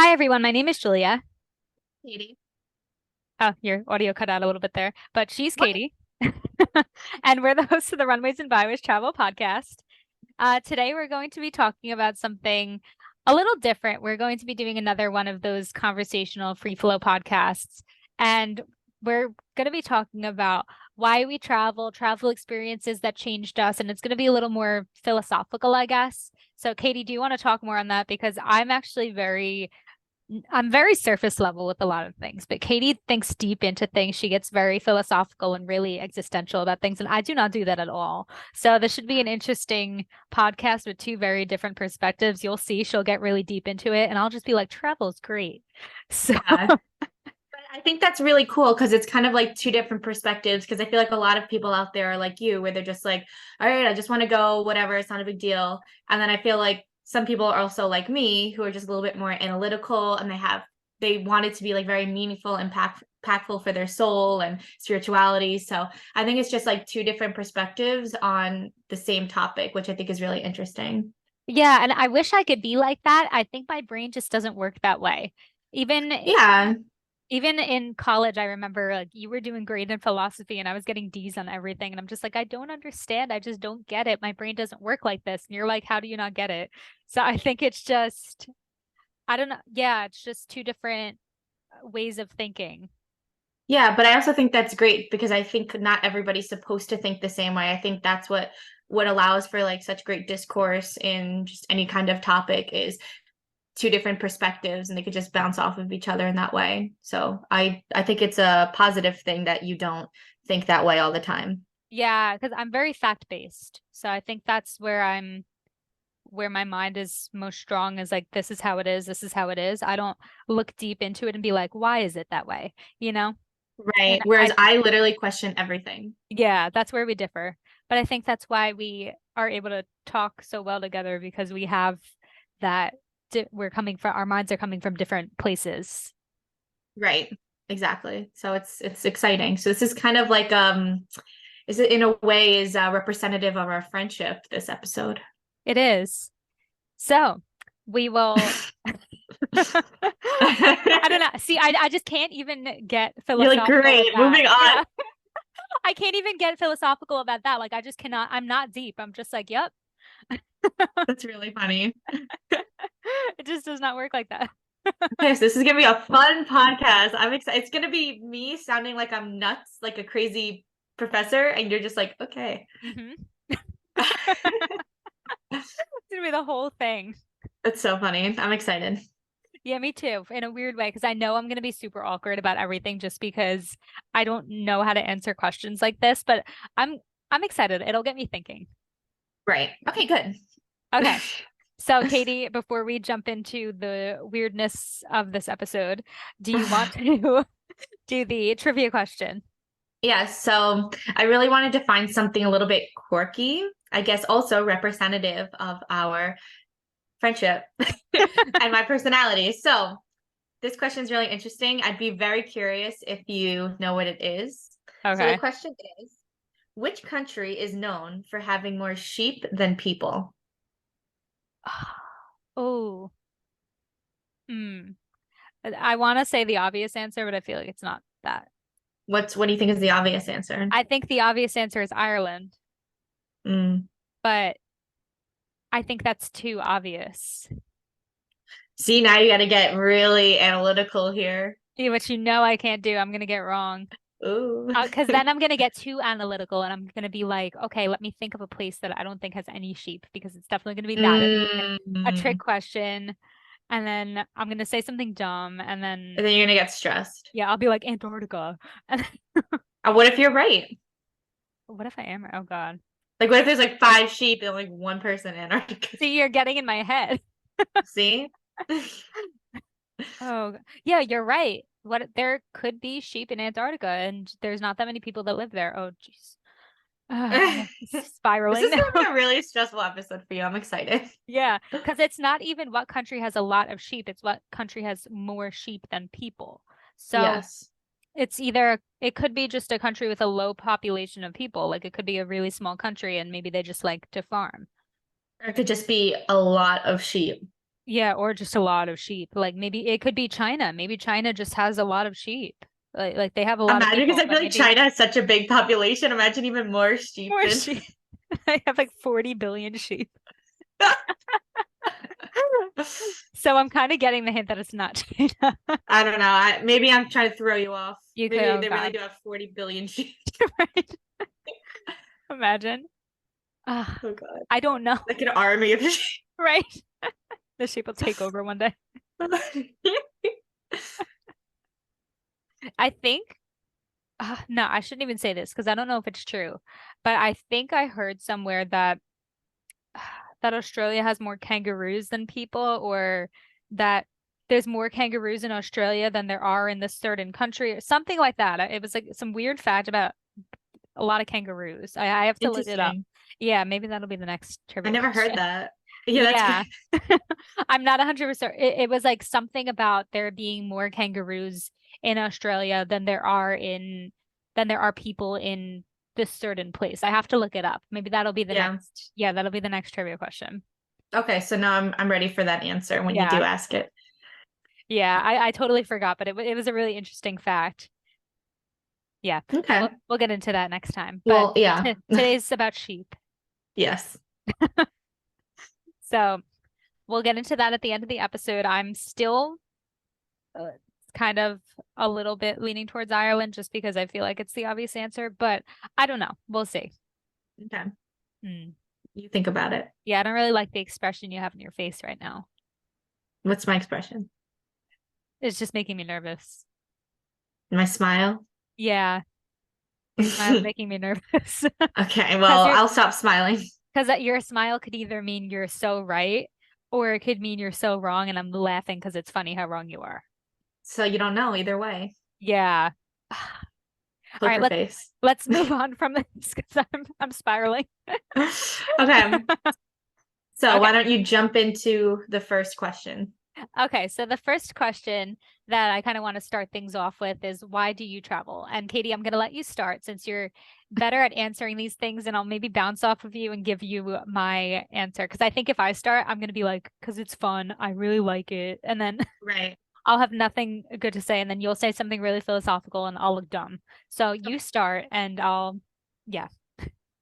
Hi, everyone. My name is Julia. Katie. Oh, your audio cut out a little bit there, but she's What? Katie. And we're the hosts of the Runways and Byways travel podcast. Today, we're going to be talking about something a little different. We're going to be doing another one of those conversational free flow podcasts. And we're going to be talking about why we travel experiences that changed us. And it's going to be a little more philosophical, I guess. So, Katie, do you want to talk more on that? Because I'm very surface level with a lot of things, but Katie thinks deep into things. She gets very philosophical and really existential about things, and I do not do that at all. So this should be an interesting podcast with two very different perspectives. You'll see she'll get really deep into it, and I'll just be like, travel's great. So Yeah. But I think that's really cool because it's kind of like two different perspectives. Because I feel like a lot of people out there are like you, where they're just like, all right, I just want to go, whatever, it's not a big deal. And then I feel like some people are also like me, who are just a little bit more analytical and they want it to be like very meaningful, impactful for their soul and spirituality. So I think it's just like two different perspectives on the same topic, which I think is really interesting. yeah, and I wish I could be like that. I think my brain just doesn't work that way. Even Yeah. Even in college, I remember like you were doing great in philosophy and I was getting D's on everything. And I'm just like, I don't understand. I just don't get it. My brain doesn't work like this. And you're like, how do you not get it? So I think it's just, I don't know. Yeah, it's just two different ways of thinking. Yeah, but I also think that's great because I think not everybody's supposed to think the same way. I think that's what allows for like such great discourse in just any kind of topic is two different perspectives and they could just bounce off of each other in that way. So I think it's a positive thing that you don't think that way all the time. Yeah, because I'm very fact-based. So I think that's where my mind is most strong is like, this is how it is. This is how it is. I don't look deep into it and be like, why is it that way? You know? And Right. Whereas I literally question everything. Yeah, that's where we differ. But I think that's why we are able to talk so well together because we have that we're coming from our minds are coming from different places. Right. Exactly. So it's exciting. So this is kind of like is it in a way is representative of our friendship this episode. It is. So we will I don't know. See, I just can't even get You're like, philosophical with great, that. moving on. Yeah. I can't even get philosophical about that. Like I just cannot, I'm not deep. I'm just like, yep. That's really funny. It just does not work like that. Okay, so this is gonna be a fun podcast. I'm excited. It's gonna be me sounding like I'm nuts, like a crazy professor, and you're just like, okay. hmm It's gonna be the whole thing. That's so funny. I'm excited. Yeah, me too, in a weird way, because I know I'm going to be super awkward about everything just because I don't know how to answer questions like this, but I'm I'm excited. It'll get me thinking. Right. Okay, good. Okay. So, Katie, before we jump into the weirdness of this episode, do you want to do the trivia question? Yeah, so I really wanted to find something a little bit quirky, I guess also representative of our friendship and my personality. So this question is really interesting. I'd be very curious if you know what it is. So the Okay. question is, which country is known for having more sheep than people? Oh, hmm. I want to say the obvious answer, but I feel like it's not that. What do you think is the obvious answer? I think the obvious answer is Ireland, Mm. but I think that's too obvious. See, now you got to get really analytical here. Yeah, which you know I can't do. I'm gonna get wrong. Ooh. Because then I'm gonna get too analytical and I'm gonna be like, okay, let me think of a place that I don't think has any sheep because it's definitely gonna be that. It's like a trick Mm. question, and then I'm gonna say something dumb, and And then then you're gonna get stressed. yeah, I'll be like Antarctica. And What if you're right? what if I am? Oh God. Like, what if there's like five sheep and like one person in Antarctica? See, you're getting in my head. See? Oh, yeah, you're right. What there could be sheep in Antarctica, and there's not that many people that live there. Oh, jeez. This Spiraling is gonna now. be a really stressful episode for you. I'm excited. Yeah, because it's not even what country has a lot of sheep, it's what country has more sheep than people. So Yes. it's either, it could be just a country with a low population of people, like it could be a really small country and maybe they just like to farm. Or it could just be a lot of sheep. Yeah, or just a lot of sheep. Like maybe it could be China. Maybe China just has a lot of sheep. Like they have a lot of Imagine, because people, I feel but like maybe China has such a big population. Imagine even more sheep more than. sheep. I have like 40 billion sheep. So I'm kind of getting the hint that it's not China. I don't know. Maybe I'm trying to throw you off. You could, Maybe oh they really God. do have 40 billion sheep. Right? Imagine. Uh, Oh God. I don't know, Like an army of sheep. right? The sheep will take over one day. I think, no, I shouldn't even say this because I don't know if it's true, but I think I heard somewhere that that Australia has more kangaroos than people, or that there's more kangaroos in Australia than there are in this certain country, or something like that. It was like some weird fact about a lot of kangaroos. I have to look it up. Interesting. Yeah, maybe that'll be the next I trivia never heard question. that. Yeah, that's good. Yeah. I'm not 100%. It was like something about there being more kangaroos in Australia than there are people in this certain place. I have to look it up. Maybe that'll be the Yeah. next. Yeah, that'll be the next trivia question. Okay, so now I'm ready for that answer when you do Yeah. ask it. Yeah, I totally forgot, but it was a really interesting fact. Yeah. Okay. We'll get into that next time. But Well, yeah. today's about sheep. Yes. So, we'll get into that at the end of the episode. I'm still uh, kind of a little bit leaning towards Ireland just because I feel like it's the obvious answer, but I don't know. We'll see. Okay. Hmm. You think about it. Yeah, I don't really like the expression you have in your face right now. What's my expression? It's just making me nervous. My smile? Yeah, your smile's making me nervous. Okay, Because well, I'll stop smiling. your smile could either mean you're so right or it could mean you're so wrong, and I'm laughing because it's funny how wrong you are. So you don't know either way. Yeah. All right, Poker face. let's move on from this because I'm spiraling. Okay, so Okay. why don't you jump into the first question? Okay, so the first question that I kind of want to start things off with is why do you travel? And Katie, I'm going to let you start since you're better at answering these things, and I'll maybe bounce off of you and give you my answer. Because I think if I start, I'm going to be like, because it's fun, I really like it. And then Right. I'll have nothing good to say, and then you'll say something really philosophical and I'll look dumb. So you start, and yeah.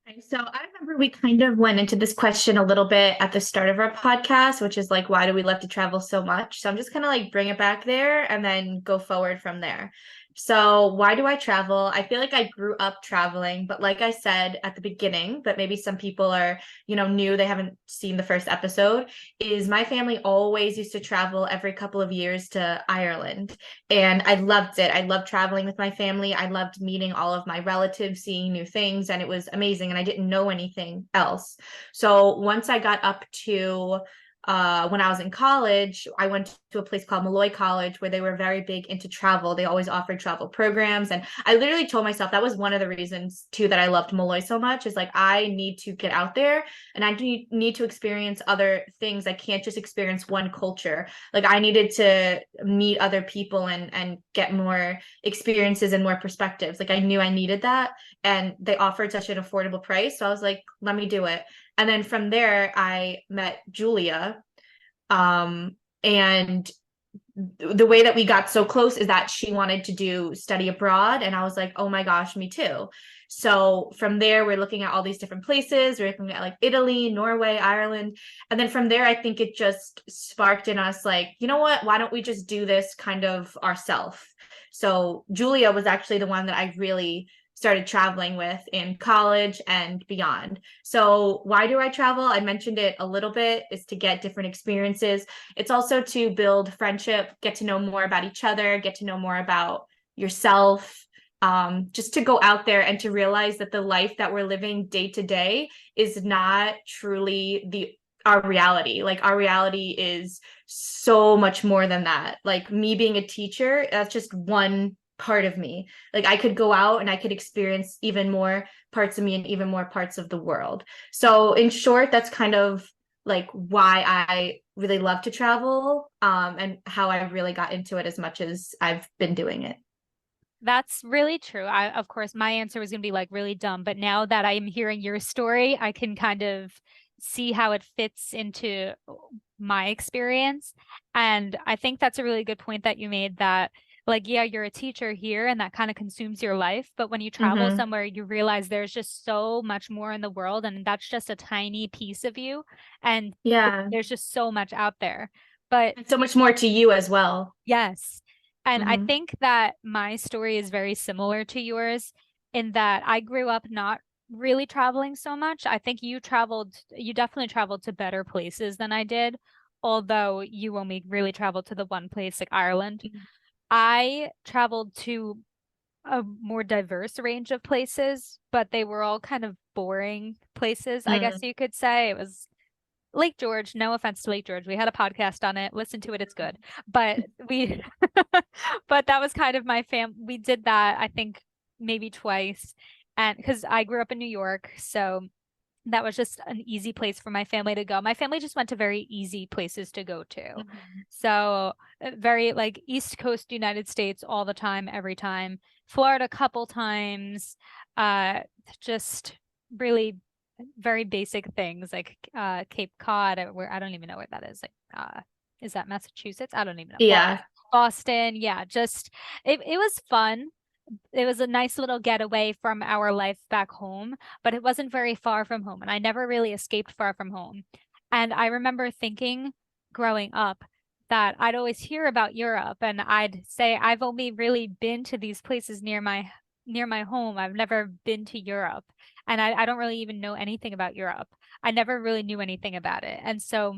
Okay, so I remember we kind of went into this question a little bit at the start of our podcast, which is like, why do we love to travel so much? So I'm just gonna like bring it back there and then go forward from there. So why do I travel? I feel like I grew up traveling, but like I said at the beginning, but maybe some people are, new, they haven't seen the first episode, is my family always used to travel every couple of years to Ireland. And I loved it. I loved traveling with my family. I loved meeting all of my relatives, seeing new things, and it was amazing. And I didn't know anything else. So once I got up to when I was in college, I went to a place called Malloy College where they were very big into travel. They always offered travel programs. And I literally told myself that was one of the reasons too that I loved Malloy so much is like, I need to get out there and I need to experience other things. I can't just experience one culture. Like I needed to meet other people and get more experiences and more perspectives. Like I knew I needed that. And they offered such an affordable price. So I was like, let me do it. And then from there, I met Julia. And the way that we got so close is that she wanted to do study abroad. And I was like, oh my gosh, me too. So from there, we're looking at all these different places. We're looking at like Italy, Norway, Ireland. And then from there, I think it just sparked in us like, you know what? Why don't we just do this kind of ourselves? So Julia was actually the one that I really started traveling with in college and beyond. So why do I travel? I mentioned it a little bit, is to get different experiences. It's also to build friendship, get to know more about each other, get to know more about yourself, just to go out there and to realize that the life that we're living day to day is not truly our reality. Like our reality is so much more than that. Like me being a teacher, that's just one part of me. Like I could go out and I could experience even more parts of me and even more parts of the world. So in short, that's kind of like why I really love to travel, and how I really got into it as much as I've been doing it. That's really true. Of course, my answer was going to be like really dumb, but now that I'm hearing your story, I can kind of see how it fits into my experience. And I think that's a really good point that you made, that like, yeah, you're a teacher here and that kind of consumes your life. But when you travel Mm-hmm. somewhere, you realize there's just so much more in the world, and that's just a tiny piece of you. And Yeah. there's just so much out there. But And so much more to you as well. yes. And I Mm-hmm. think that my story is very similar to yours in that I grew up not really traveling so much. I think you definitely traveled to better places than I did, although you only really traveled to the one place, like Ireland. I traveled to a more diverse range of places, but they were all kind of boring places, I guess Mm-hmm. you could say. It was Lake George, no offense to Lake George. We had a podcast on it. Listen to it, it's good. But we but that was kind of we did that I think maybe twice. And because I grew up in New York, so that was just an easy place for my family to go. My family just went to very easy places to go to. Mm-hmm. So very like East Coast United States all the time, every time. Florida a couple times. Uh just really very basic things like Cape Cod, where I don't even know where that is. Like is that Massachusetts? I don't even know. Yeah. Boston. Yeah, just it was fun. It was a nice little getaway from our life back home, but it wasn't very far from home. And I never really escaped far from home. And I remember thinking growing up that I'd always hear about Europe and I'd say I've only really been to these places near my home. I've never been to Europe. And I don't really even know anything about Europe. I never really knew anything about it. And so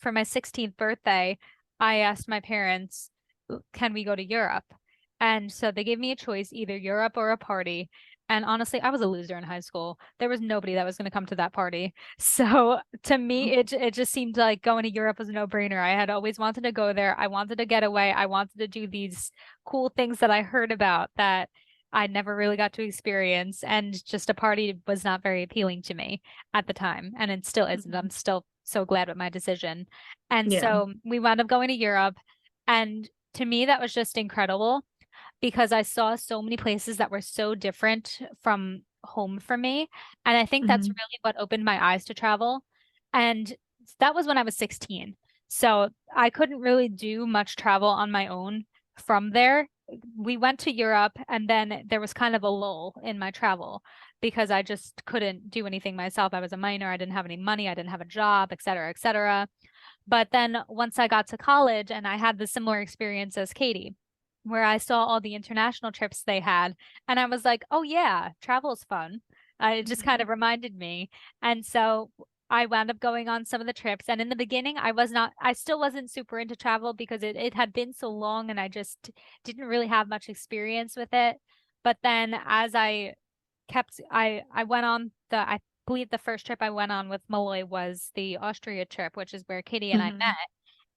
for my 16th birthday, I asked my parents, can we go to Europe? And so they gave me a choice, either Europe or a party. And honestly, I was a loser in high school. There was nobody that was going to come to that party. So to me, it just seemed like going to Europe was a no-brainer. I had always wanted to go there. I wanted to get away. I wanted to do these cool things that I heard about that I never really got to experience. And just a party was not very appealing to me at the time. And it still isn't. Mm-hmm. I'm still so glad with my decision. And Yeah. so we wound up going to Europe. And to me, that was just incredible because I saw so many places that were so different from home for me. And I think that's Mm-hmm. really what opened my eyes to travel. And that was when I was 16. So I couldn't really do much travel on my own from there. We went to Europe and then there was kind of a lull in my travel because I just couldn't do anything myself. I was a minor, I didn't have any money, I didn't have a job, et cetera, et cetera. But then once I got to college and I had the similar experience as Katie, where I saw all the international trips they had, and I was like, oh yeah, travel's fun. It just kind Mm-hmm. of reminded me. And so I wound up going on some of the trips. And in the beginning, I still wasn't super into travel because it had been so long and I just didn't really have much experience with it. But then as I went on I believe the first trip I went on with Malloy was the Austria trip, which is where Katie and I Mm-hmm. met.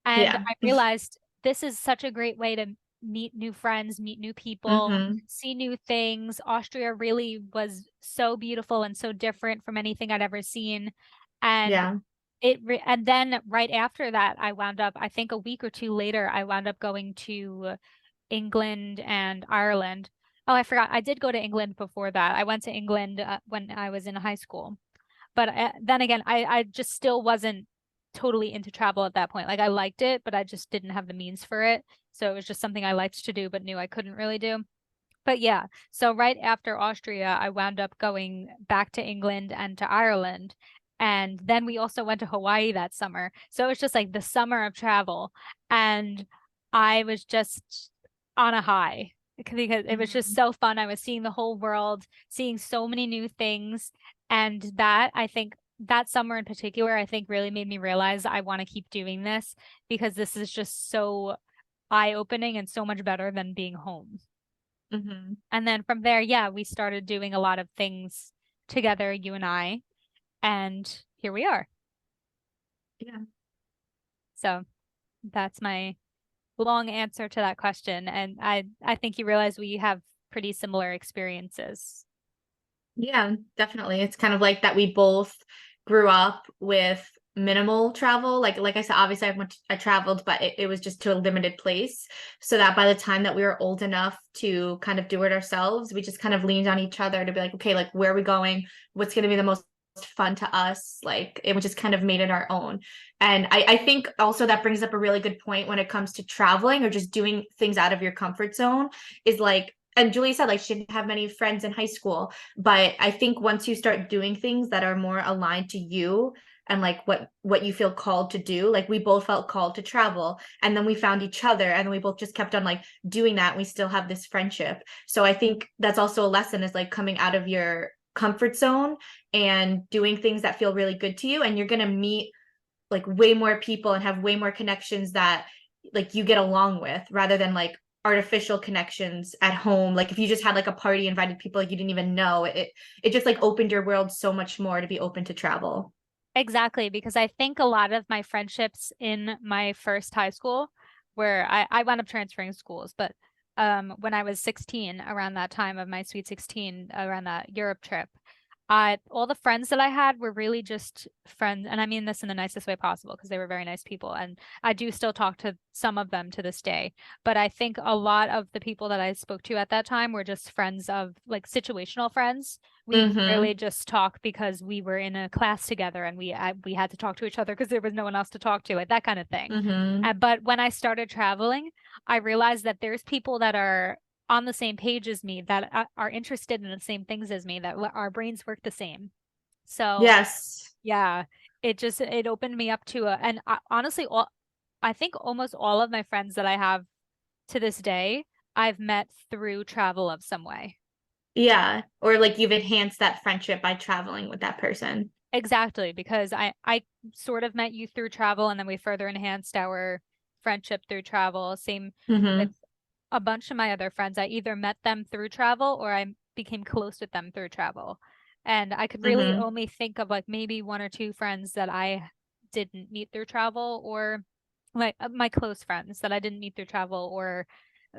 And Yeah. I realized this is such a great way to meet new friends, meet new people, Mm-hmm. see new things. Austria really was so beautiful and so different from anything I'd ever seen. And Yeah. and then right after that, I wound up, I think a week or two later, I wound up going to England and Ireland. Oh, I forgot. I did go to England before that. I went to England when I was in high school. But then again, I just still wasn't totally into travel at that point. Like I liked it, but I just didn't have the means for it. So it was just something I liked to do, but knew I couldn't really do. But yeah, so right after Austria, I wound up going back to England and to Ireland. And then we also went to Hawaii that summer. So it was just like the summer of travel. And I was just on a high because it was just Mm-hmm. so fun. I was seeing the whole world, seeing so many new things. And that, I think, that summer in particular, I think really made me realize I want to keep doing this because this is just so eye-opening and so much better than being home. Mm-hmm. And then from there, yeah, we started doing a lot of things together, you and I, and here we are. Yeah. So that's my long answer to that question. And I think you realize we have pretty similar experiences. Yeah, definitely. It's kind of like that we both grew up with minimal travel. Like I said, obviously I traveled, but it was just to a limited place. So that by the time that we were old enough to kind of do it ourselves, we just kind of leaned on each other to be like, okay, like where are we going? What's going to be the most fun to us, like it just kind of made it our own. And I think also that brings up a really good point when it comes to traveling or just doing things out of your comfort zone, is like, and Julie said like she didn't have many friends in high school, but I think once you start doing things that are more aligned to you and like what you feel called to do, like we both felt called to travel, and then we found each other, and then we both just kept on like doing that. We still have this friendship. So I think that's also a lesson, is like coming out of your comfort zone and doing things that feel really good to you, and you're going to meet like way more people and have way more connections that like you get along with, rather than like artificial connections at home. Like if you just had like a party, invited people like you didn't even know, it just like opened your world so much more to be open to travel. Exactly, because I think a lot of my friendships in my first high school, where I wound up transferring schools, but when I was 16, around that time of my sweet 16, around that Europe trip, all the friends that I had were really just friends, and I mean this in the nicest way possible because they were very nice people, and I do still talk to some of them to this day. But I think a lot of the people that I spoke to at that time were just friends of like situational friends. We Mm-hmm. really just talk because we were in a class together and we had to talk to each other because there was no one else to talk to, like that kind of thing. Mm-hmm. But when I started traveling, I realized that there's people that are on the same page as me, that are interested in the same things as me, that our brains work the same. So Yes. yeah, it opened me up to and honestly, all I think almost all of my friends that I have to this day, I've met through travel of some way. Yeah. Or like you've enhanced that friendship by traveling with that person. Exactly, because I sort of met you through travel and then we further enhanced our friendship through travel. Same with Mm-hmm. a bunch of my other friends. I either met them through travel or I became close with them through travel. And I could really Mm-hmm. only think of like maybe one or two friends that I didn't meet through travel, or like my close friends that I didn't meet through travel or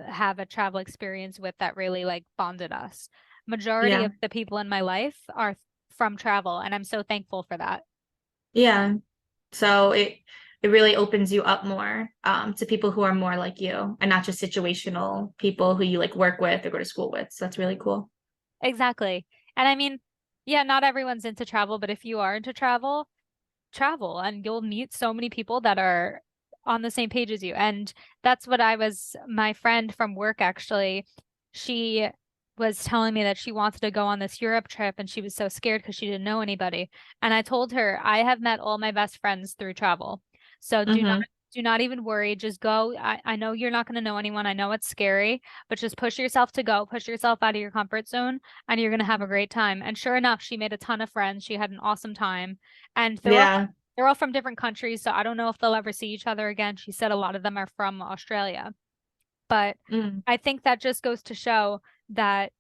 have a travel experience with that really like bonded us. Majority Yeah. of the people in my life are from travel, and I'm so thankful for that. Yeah. So it really opens you up more to people who are more like you, and not just situational people who you like work with or go to school with. So that's really cool. Exactly. And I mean, yeah, not everyone's into travel, but if you are into travel, travel and you'll meet so many people that are on the same page as you. And that's what my friend from work actually, she was telling me that she wanted to go on this Europe trip and she was so scared because she didn't know anybody. And I told her, I have met all my best friends through travel. So Mm-hmm. do not even worry. Just go. I know you're not going to know anyone. I know it's scary, but just push yourself to go, push yourself out of your comfort zone, and you're going to have a great time. And sure enough, she made a ton of friends. She had an awesome time. And Yeah. they're all from different countries, so I don't know if they'll ever see each other again. She said a lot of them are from Australia. But Mm. I think that just goes to show that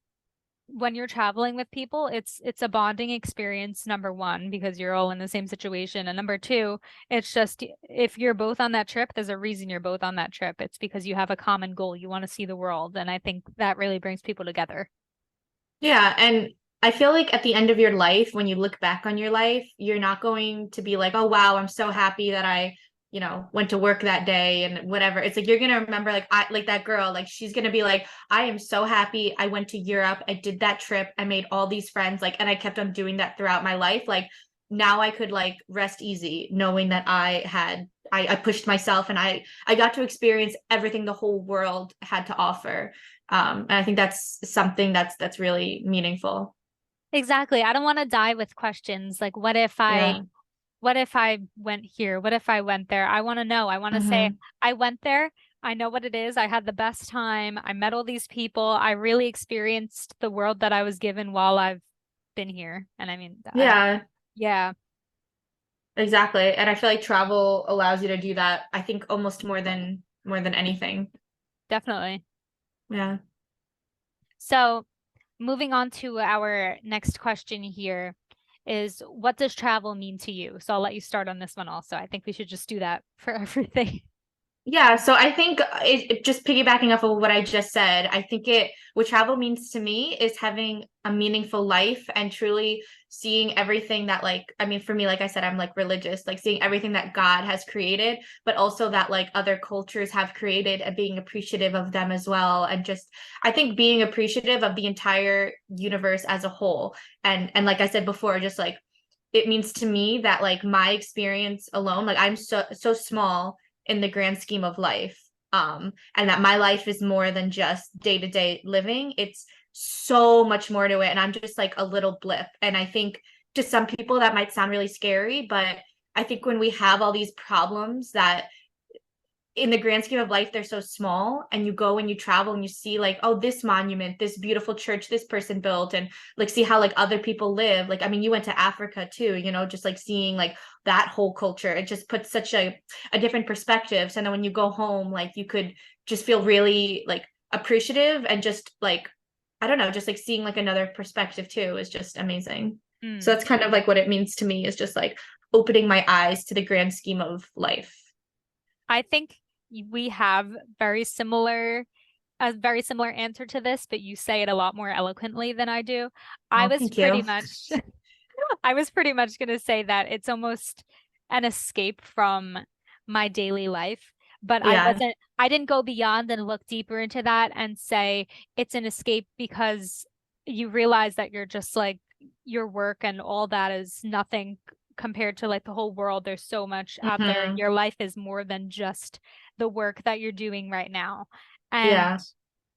when you're traveling with people, it's a bonding experience, number one, because you're all in the same situation. And number two, it's just if you're both on that trip, there's a reason you're both on that trip. It's because you have a common goal. You want to see the world. And I think that really brings people together. Yeah, and I feel like at the end of your life, when you look back on your life, you're not going to be like, oh, wow, I'm so happy that went to work that day and whatever. It's like you're gonna remember like I like that girl, like she's gonna be like, I am so happy I went to Europe, I did that trip, I made all these friends, like, and I kept on doing that throughout my life. Like now I could like rest easy knowing that I pushed myself, and I got to experience everything the whole world had to offer. And I think that's something that's really meaningful. Exactly. I don't want to die with questions like Yeah. what if I went here? What if I went there? I want to know. I want to say, Hmm. I went there. I know what it is. I had the best time. I met all these people. I really experienced the world that I was given while I've been here. And I mean, Yeah, yeah, exactly. And I feel like travel allows you to do that, I think almost more than anything. definitely. Yeah. So, moving on to our next question here is what does travel mean to you? So I'll let you start on this one also. I think we should just do that for everything. Yeah, so I think just piggybacking off of what I just said, I think what travel means to me is having a meaningful life and truly seeing everything that like, I mean, for me, like I said, I'm like religious, like seeing everything that God has created, but also that like other cultures have created, and being appreciative of them as well. And just, I think being appreciative of the entire universe as a whole. And like I said before, just like it means to me that like my experience alone, like I'm so small in the grand scheme of life. And that my life is more than just day-to-day living. It's so much more to it. And I'm just like a little blip. And I think to some people that might sound really scary, but I think when we have all these problems that in the grand scheme of life, they're so small, and you go and you travel and you see like, oh, this monument, this beautiful church this person built, and like see how like other people live. Like, I mean, you went to Africa too, you know, just like seeing like that whole culture. It just puts such a different perspective. So then when you go home, like you could just feel really like appreciative, and just like, I don't know, just like seeing like another perspective too is just amazing. So Mm. that's kind of like what it means to me, is just like opening my eyes to the grand scheme of life. I think we have a very similar answer to this, but you say it a lot more eloquently than I do. I Oh, was thank you. pretty much I was pretty much going to say that it's almost an escape from my daily life, but Yeah. I didn't go beyond and look deeper into that and say it's an escape because you realize that you're just like your work and all that is nothing compared to like the whole world. There's so much out there. Hmm. Your life is more than just the work that you're doing right now. And Yeah.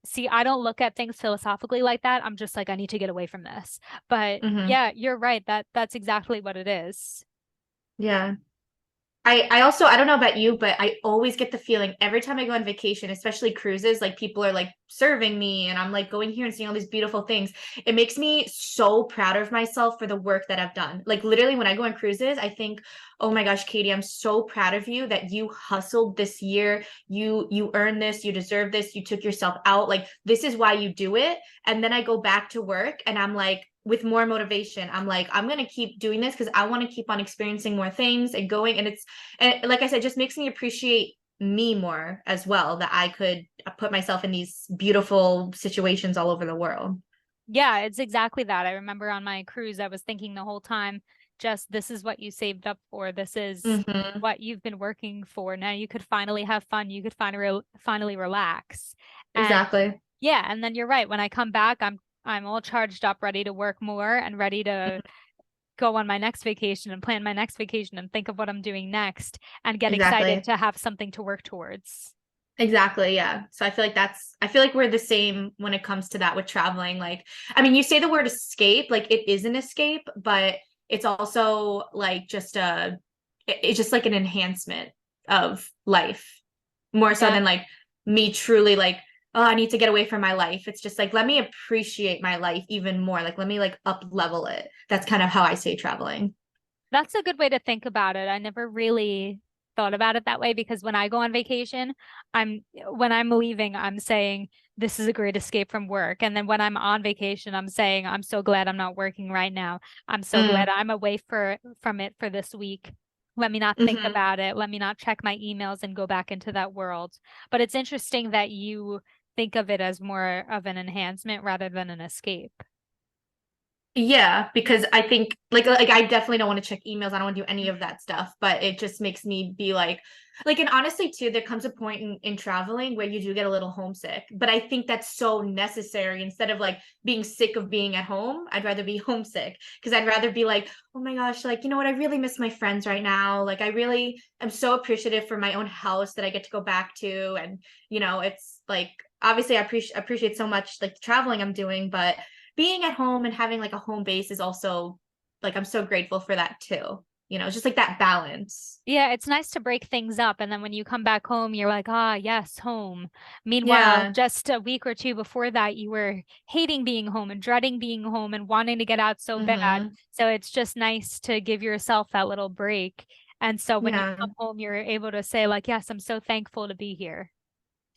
see, I don't look at things philosophically like that. I'm just like, I need to get away from this. But Hmm. yeah, you're right. That's exactly what it is. Yeah. I also, I don't know about you, but I always get the feeling every time I go on vacation, especially cruises, like people are like serving me and I'm like going here and seeing all these beautiful things. It makes me so proud of myself for the work that I've done. Like literally when I go on cruises, I think, oh my gosh, Katie, I'm so proud of you that you hustled this year. You earned this, you deserve this, you took yourself out. Like this is why you do it. And then I go back to work and I'm like, with more motivation, I'm like, I'm gonna keep doing this because I want to keep on experiencing more things and going. And like I said, just makes me appreciate me more as well, that I could put myself in these beautiful situations all over the world. Yeah, it's exactly that. I remember on my cruise, I was thinking the whole time, just this is what you saved up for. This is Hmm. what you've been working for. Now you could finally have fun. You could finally relax. And Exactly. yeah, and then you're right. When I come back, I'm all charged up, ready to work more and ready to go on my next vacation and plan my next vacation and think of what I'm doing next and get excited Exactly. to have something to work towards. Exactly. Yeah. So I feel like we're the same when it comes to that with traveling. Like, I mean, you say the word escape, like it is an escape, but it's also like just it's just like an enhancement of life, more so Yeah. than like me truly like, oh, I need to get away from my life. It's just like, let me appreciate my life even more. Like, let me like up level it. That's kind of how I say traveling. That's a good way to think about it. I never really thought about it that way because when I go on vacation, when I'm leaving, I'm saying this is a great escape from work. And then when I'm on vacation, I'm saying I'm so glad I'm not working right now. I'm so glad Mm, I'm away from it for this week. Let me not think hmm. about it. Let me not check my emails and go back into that world. But it's interesting that you think of it as more of an enhancement rather than an escape. Yeah, because I think like I definitely don't want to check emails. I don't want to do any of that stuff, but it just makes me be like, and honestly too, there comes a point in traveling where you do get a little homesick. But I think that's so necessary. Instead of like being sick of being at home, I'd rather be homesick, because I'd rather be like, oh my gosh, like, you know what, I really miss my friends right now. Like I really am so appreciative for my own house that I get to go back to. And it's like, obviously I appreciate so much like the traveling I'm doing, but being at home and having like a home base is also like, I'm so grateful for that too. It's just like that balance. Yeah, it's nice to break things up. And then when you come back home, you're like, ah, yes, home. Meanwhile, Yeah. just a week or two before that, you were hating being home and dreading being home and wanting to get out so bad. Hmm. So it's just nice to give yourself that little break. And so when you Yeah, come home, you're able to say, like, yes, I'm so thankful to be here.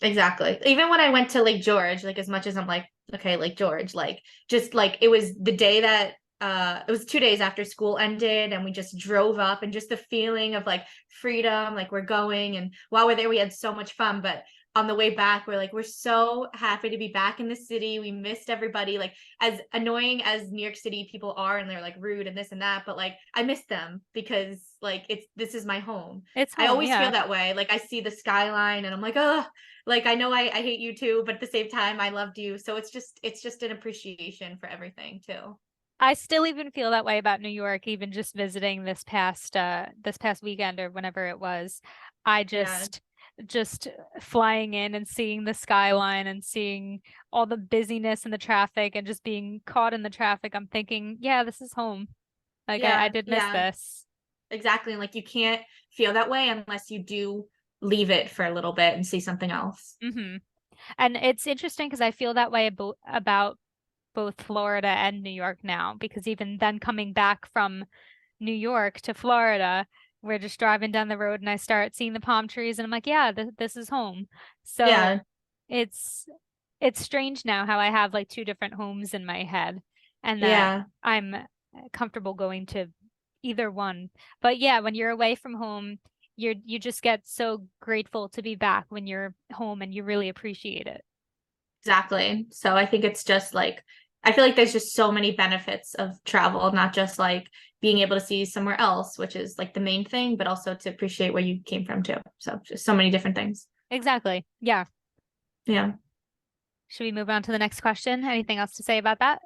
exactly. Even when I went to Lake George, like as much as I'm like, okay, Lake George, like just like it was the day that it was 2 days after school ended, and we just drove up, and just the feeling of like freedom, like we're going, and while we're there we had so much fun. But on the way back, we're like, we're so happy to be back in the city. We missed everybody. Like, as annoying as New York City people are, and they're like rude and this and that, but like I miss them because like this is my home. It's I home, always feel yeah. that way. Like I see the skyline and I'm like, oh, like I know I hate you too, but at the same time I loved you. So it's just an appreciation for everything too. I still even feel that way about New York, even just visiting this past weekend or whenever it was. I Yeah. just flying in and seeing the skyline and seeing all the busyness and the traffic and just being caught in the traffic. I'm thinking, yeah, this is home. Like I Yeah. did miss Yeah. this. Exactly. And like you can't feel that way unless you do leave it for a little bit and see something else. Hmm. And it's interesting because I feel that way about both Florida and New York now, because even then coming back from New York to Florida, we're just driving down the road and I start seeing the palm trees and I'm like, yeah, this is home. So Yeah. it's it's strange now how I have like two different homes in my head and that Yeah. I'm comfortable going to either one. But yeah, when you're away from home, you just get so grateful to be back when you're home and you really appreciate it. Exactly. So I think it's just like, I feel like there's just so many benefits of travel, not just like being able to see somewhere else, which is like the main thing, but also to appreciate where you came from too. So just so many different things. Exactly. Yeah. Yeah. Should we move on to the next question? Anything else to say about that?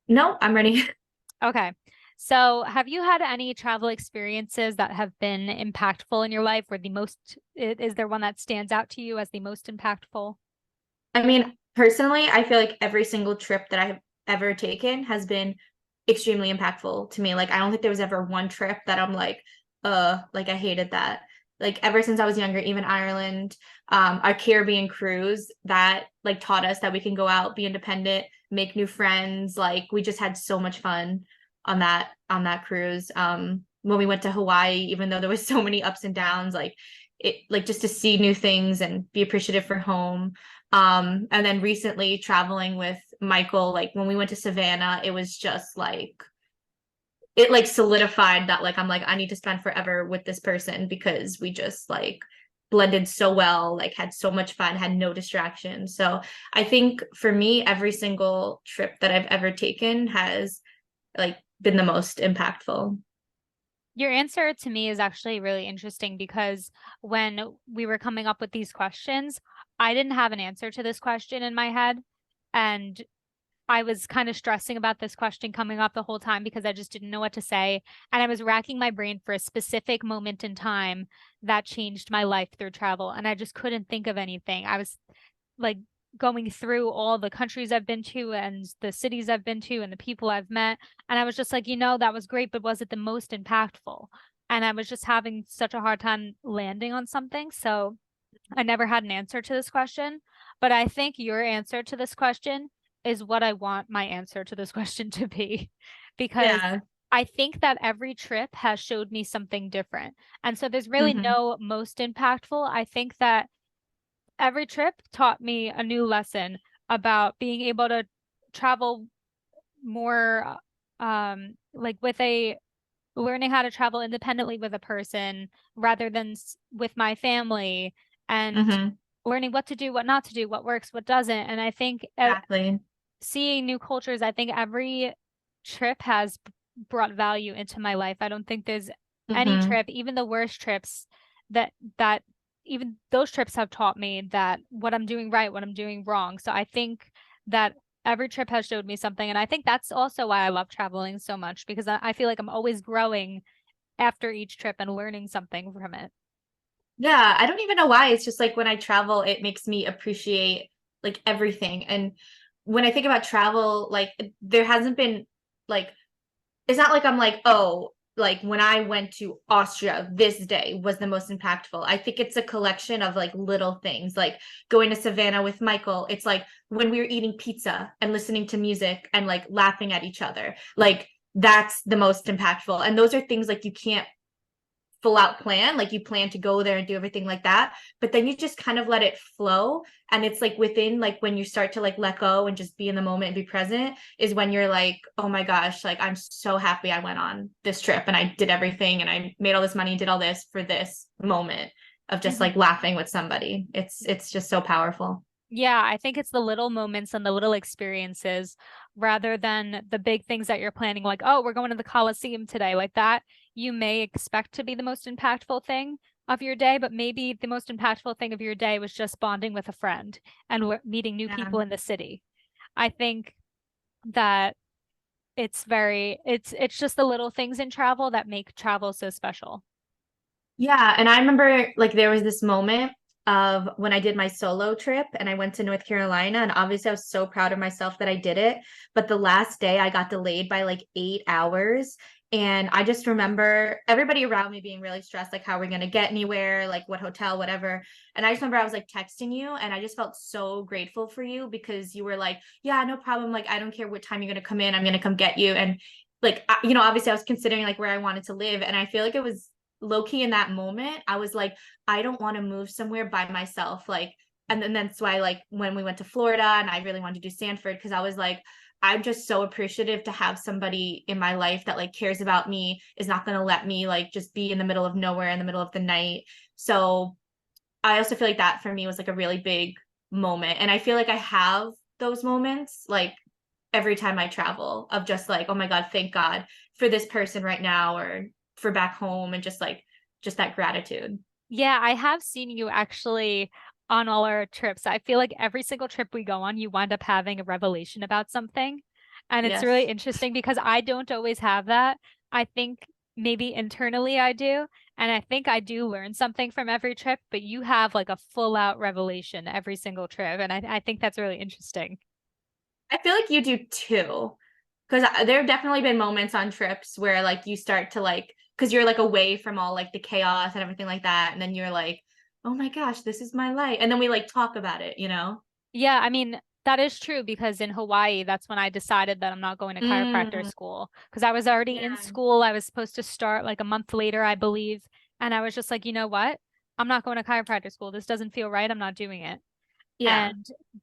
No, I'm ready. Okay. So, have you had any travel experiences that have been impactful in your life, or is there one that stands out to you as the most impactful? I mean, personally, I feel like every single trip that I've ever taken has been extremely impactful to me. Like, I don't think there was ever one trip that I'm like I hated that. Like ever since I was younger, even Ireland, our Caribbean cruise that like taught us that we can go out, be independent, make new friends. Like we just had so much fun on that cruise. When we went to Hawaii, even though there was so many ups and downs, like it like just to see new things and be appreciative for home. And then recently traveling with Michael, like when we went to Savannah, it was just like it like solidified that like I'm like I need to spend forever with this person because we just like blended so well, like had so much fun, had no distractions. So I think for me, every single trip that I've ever taken has like been the most impactful. Your answer to me is actually really interesting because when we were coming up with these questions, I didn't have an answer to this question in my head. And I was kind of stressing about this question coming up the whole time because I just didn't know what to say. And I was racking my brain for a specific moment in time that changed my life through travel. And I just couldn't think of anything. I was like going through all the countries I've been to and the cities I've been to and the people I've met. And I was just like, that was great, but was it the most impactful? And I was just having such a hard time landing on something. So I never had an answer to this question, but I think your answer to this question is what I want my answer to this question to be, because Yeah. I think that every trip has showed me something different. And so there's really Hmm. no most impactful. I think that every trip taught me a new lesson about being able to travel more, like with a learning how to travel independently with a person rather than with my family and Hmm. learning what to do, what not to do, what works, what doesn't. And I think Exactly. seeing new cultures, I think every trip has brought value into my life. I don't think there's any Hmm. trip, even the worst trips, that even those trips have taught me that what I'm doing right, what I'm doing wrong. So I think that every trip has showed me something. And I think that's also why I love traveling so much because I feel like I'm always growing after each trip and learning something from it. Yeah, I don't even know why. It's just like when I travel, it makes me appreciate like everything. And when I think about travel, like there hasn't been like it's not like I'm like, oh, like when I went to Austria, this day was the most impactful. I think it's a collection of like little things, like going to Savannah with Michael. It's like when we were eating pizza and listening to music and like laughing at each other. Like that's the most impactful. And those are things like you can't full out plan, like you plan to go there and do everything like that, but then you just kind of let it flow. And it's like within like when you start to like let go and just be in the moment and be present is when you're like, oh my gosh, like I'm so happy I went on this trip and I did everything and I made all this money and did all this for this moment of just like Mhm. laughing with somebody. It's just so powerful. Yeah, I think it's the little moments and the little experiences rather than the big things that you're planning, like, oh, we're going to the Coliseum today, like that. You may expect to be the most impactful thing of your day, but maybe the most impactful thing of your day was just bonding with a friend and meeting new Yeah. people in the city. I think that It's just the little things in travel that make travel so special. Yeah, and I remember like there was this moment of when I did my solo trip and I went to North Carolina, and obviously I was so proud of myself that I did it. But the last day I got delayed by like 8 hours. And I just remember everybody around me being really stressed, like how we're gonna get anywhere, like what hotel, whatever. And I just remember I was like texting you, and I just felt so grateful for you because you were like, "Yeah, no problem. Like I don't care what time you're gonna come in. I'm gonna come get you." And like obviously I was considering like where I wanted to live, and I feel like it was low key in that moment, I was like, I don't want to move somewhere by myself. Like, and then that's why, like, when we went to Florida and I really wanted to do Sanford, because I was like, I'm just so appreciative to have somebody in my life that like cares about me, is not going to let me like just be in the middle of nowhere in the middle of the night. So I also feel like that for me was like a really big moment. And I feel like I have those moments like every time I travel of just like, oh my God, thank God for this person right now or for back home, and just like just that gratitude. Yeah, I have seen you actually on all our trips. I feel like every single trip we go on, you wind up having a revelation about something. And it's really Yes. interesting because I don't always have that. I think maybe internally I do. And I think I do learn something from every trip, but you have like a full out revelation every single trip. And I think that's really interesting. I feel like you do too. Because there have definitely been moments on trips where like you start to like, because you're like away from all like the chaos and everything like that. And then you're like, oh my gosh, this is my life. And then we like talk about it, you know? Yeah, I mean, that is true because in Hawaii, that's when I decided that I'm not going to chiropractor Mm, school because I was already in yeah. school. I was supposed to start like a month later, I believe. And I was just like, you know what? I'm not going to chiropractor school. This doesn't feel right. I'm not doing it. Yeah.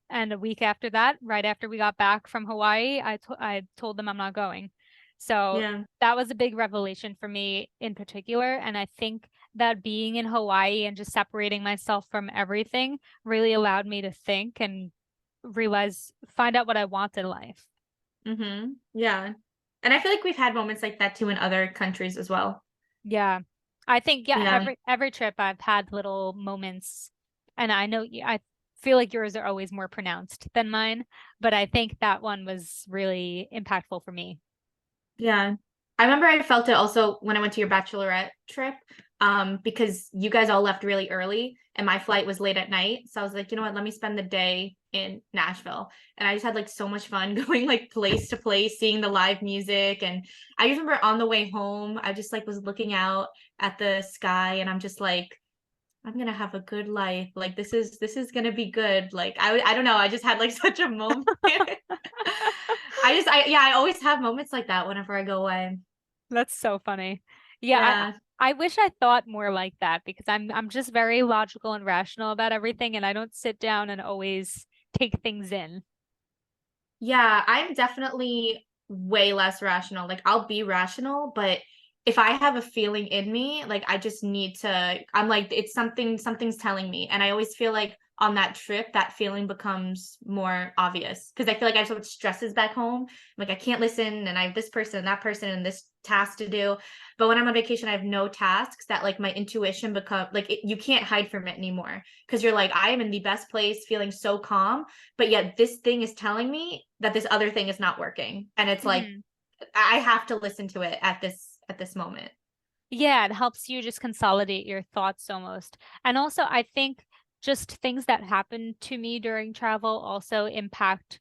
And a week after that, right after we got back from Hawaii, I told them I'm not going. So Yeah. that was a big revelation for me in particular. And I think that being in Hawaii and just separating myself from everything really allowed me to think and find out what I want in life. Mm-hmm. Yeah. And I feel like we've had moments like that too in other countries as well. Yeah. I think yeah, Yeah. every trip I've had little moments and I feel like yours are always more pronounced than mine, but I think that one was really impactful for me. Yeah. I remember I felt it also when I went to your bachelorette trip, because you guys all left really early and my flight was late at night. So I was like, you know what, let me spend the day in Nashville. And I just had like so much fun going like place to place, seeing the live music. And I just remember on the way home, I just like was looking out at the sky and I'm just like, I'm gonna have a good life. Like this is gonna be good. Like I don't know. I just had like such a moment. I always have moments like that whenever I go away. That's so funny. Yeah, Yeah. I wish I thought more like that because I'm just very logical and rational about everything and I don't sit down and always take things in. Yeah, I'm definitely way less rational. Like I'll be rational, but if I have a feeling in me, like I just need to, I'm like, it's something's telling me. And I always feel like on that trip, that feeling becomes more obvious because I feel like I have so much stresses back home. Like I can't listen and I have this person and that person and this task to do. But when I'm on vacation, I have no tasks that like my intuition become like you can't hide from it anymore because you're like, I am in the best place, feeling so calm, but yet this thing is telling me that this other thing is not working, and it's like Mhm. I have to listen to it at this moment. Yeah, it helps you just consolidate your thoughts almost. And also, I think just things that happen to me during travel also impact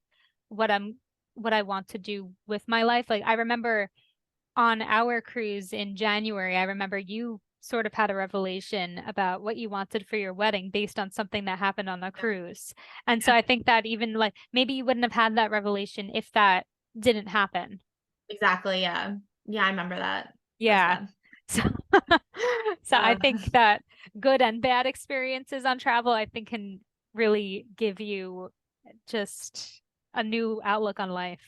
what I'm what I want to do with my life. Like I remember on our cruise in January, I remember you sort of had a revelation about what you wanted for your wedding based on something that happened on the Yeah, cruise. And so yeah, I think that even like maybe you wouldn't have had that revelation if that didn't happen. exactly. Yeah, yeah, I remember that. That's Yeah. bad. So, so I Uh, think that good and bad experiences on travel, I think can really give you just a new outlook on life.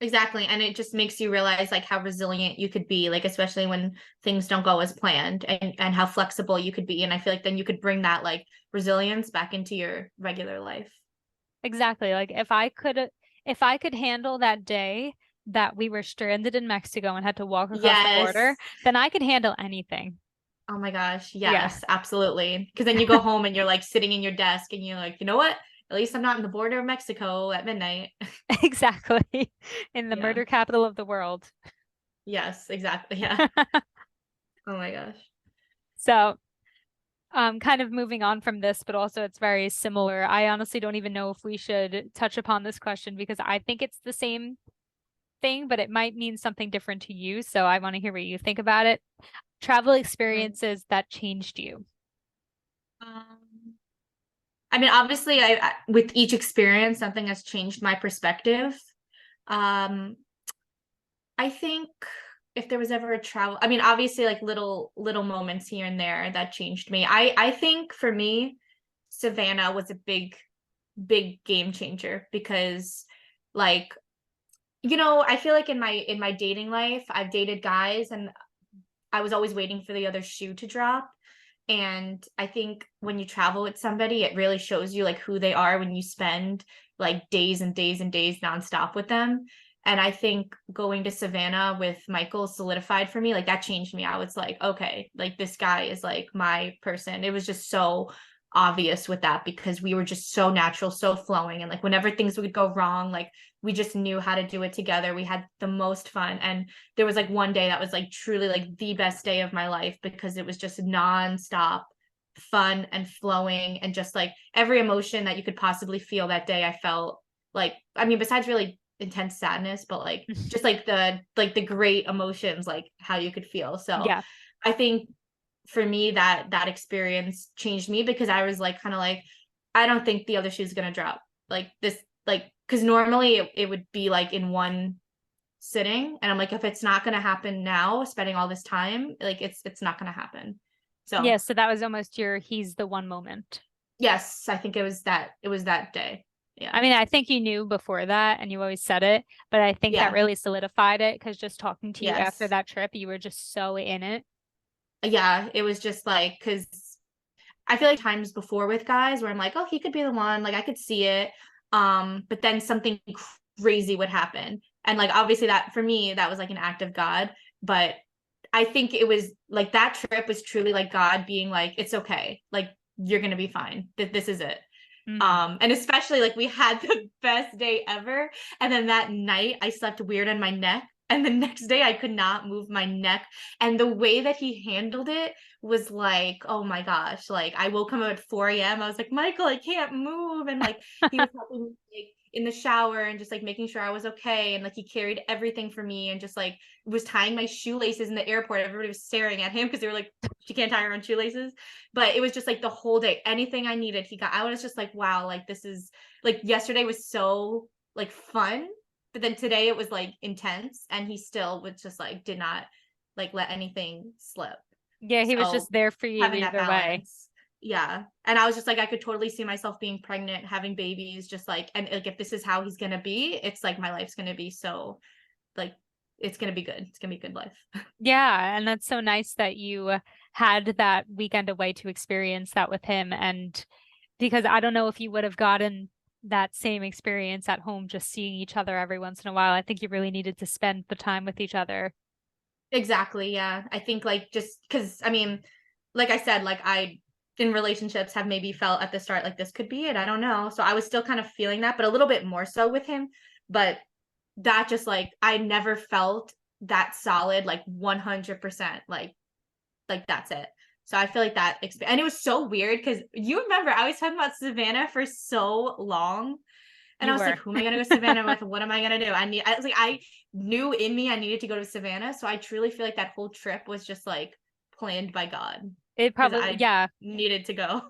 exactly, and it just makes you realize like how resilient you could be, like especially when things don't go as planned, and how flexible you could be. And I feel like then you could bring that like resilience back into your regular life. Exactly. Like if I could handle that day that we were stranded in Mexico and had to walk across the border, Yes. then I could handle anything. Oh my gosh, Yeah. yes, absolutely. Because then you go home and you're like sitting in your desk and you're like, you know what? at least I'm not in the border of Mexico at midnight. Exactly. In the Yeah. murder capital of the world. Yes, exactly. Yeah. Oh my gosh. So, kind of moving on from this, but also it's very similar. I honestly don't even know if we should touch upon this question because I think it's the same thing, but it might mean something different to you. So I want to hear what you think about it. Travel Right. experiences that changed you. Um, I mean, obviously, with each experience, something has changed my perspective. Um, I think if there was ever a travel, I mean, obviously, like little moments here and there that changed me. I think for me, Savannah was a big game changer because, like, I feel like in my dating life, I've dated guys, and I was always waiting for the other shoe to drop. And I think when you travel with somebody, it really shows you like who they are when you spend like days and days and days nonstop with them. And I think going to Savannah with Michael solidified for me, like that changed me. I was like, okay, like this guy is like my person. It was just so obvious with that because we were just so natural, so flowing. And like whenever things would go wrong, like we just knew how to do it together. We had the most fun. And there was like one day that was like truly like the best day of my life because it was just nonstop fun and flowing and just like every emotion that you could possibly feel that day. I felt like, I mean, besides really intense sadness, but like just like the great emotions, like how you could feel. So Yeah. I think for me that experience changed me because I was like kind of like, I don't think the other shoe's gonna drop. Like this, like because normally it would be like in one sitting, and I'm like, if it's not gonna happen now, spending all this time, like it's not gonna happen. So Yeah, so that was almost your he's the one moment. yes, I think it was that day. Yeah. I mean, I think you knew before that and you always said it, but I think that Yeah. really solidified it because just talking to you after Yes. that trip, you were just so in it. Yeah, it was just like because I feel like times before with guys where I'm like, oh, he could be the one, like I could see it. But then something crazy would happen. And like obviously that for me, that was like an act of God. But I think it was like that trip was truly like God being like, it's okay. Like you're gonna be fine. This is it. Mm. And especially like we had the best day ever. And then that night I slept weird on my neck. And the next day I could not move my neck. And the way that he handled it was like, oh my gosh. Like I woke him up at 4 a.m. I was like, Michael, I can't move. And like he was helping me like in the shower and just like making sure I was okay. And like he carried everything for me and just like was tying my shoelaces in the airport. Everybody was staring at him because they were like, she can't tie her own shoelaces. But it was just like the whole day, anything I needed, he got. I was just like, wow, like this is like yesterday was so like fun, but then today it was like intense, and he still was just like did not like let anything slip. Yeah, he was So just there for you having that either way. balance, yeah. And I was just like, I could totally see myself being pregnant, having babies, just like, and like if this is how he's gonna be, it's like my life's gonna be so like it's gonna be good. It's gonna be a good life. Yeah, and that's so nice that you had that weekend away to experience that with him. And because I don't know if you would have gotten that same experience at home, just seeing each other every once in a while. I think you really needed to spend the time with each other. Exactly. Yeah. I think like just because I mean, like I said, like I in relationships have maybe felt at the start like this could be it. I don't know. So I was still kind of feeling that, but a little bit more so with him. But that just like I never felt that solid, like 100%, like that's it. So I feel like and it was so weird because you remember I was talking about Savannah for so long. And I You was like, were. who am I gonna go to Savannah with? What am I gonna do? I was like, I knew in me I needed to go to Savannah. So I truly feel like that whole trip was just like planned by God It because probably, I yeah. needed to go.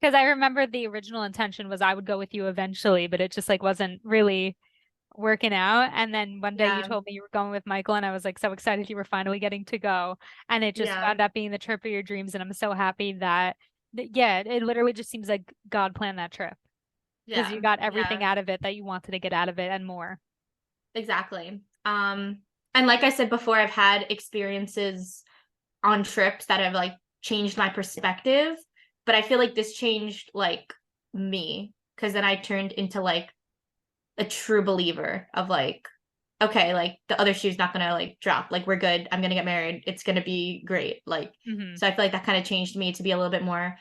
Because I remember the original intention was I would go with you eventually, but it just like wasn't really working out. And then one day you Yeah. told me you were going with Michael, and I was like so excited you were finally getting to go. And it just Yeah. wound up being the trip of your dreams. And I'm so happy yeah, it literally just seems like God planned that trip because you Yeah. got everything Yeah. out of it that you wanted to get out of it and more. Exactly. And like I said before, I've had experiences on trips that have like changed my perspective, but I feel like this changed like me because then I turned into like a true believer of like, okay, like the other shoe's not gonna like drop. Like we're good. I'm gonna get married. It's gonna be great. Like, Hmm. so I feel like that kind of changed me to be a little bit more.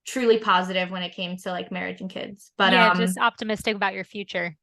truly positive when it came to like marriage and kids. But Yeah, just optimistic about your future.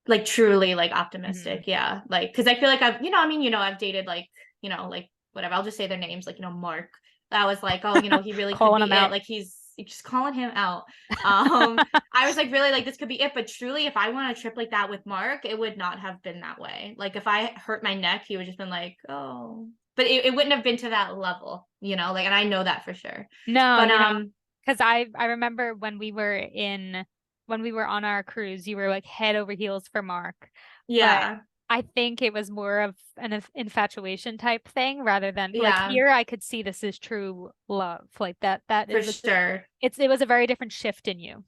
like truly like Hmm. optimistic. Yeah. Like cuz I feel like I've I mean, I've dated like, like whatever. I'll just say their names like, Mark. That was like, oh, he really could Calling be them it. out. Like he's just calling him out. I was like really like this could be it, but truly if I went on a trip like that with Mark, it would not have been that way. Like if I hurt my neck, he would just been like, "Oh." But it wouldn't have been to that level, like and I know that for sure. No, But because I remember when we were on our cruise, you were like head over heels for Mark. But yeah. I think it was more of an infatuation type thing rather than like Yeah, here I could see this is true love. Like that for it was sure. it was a very different shift in you.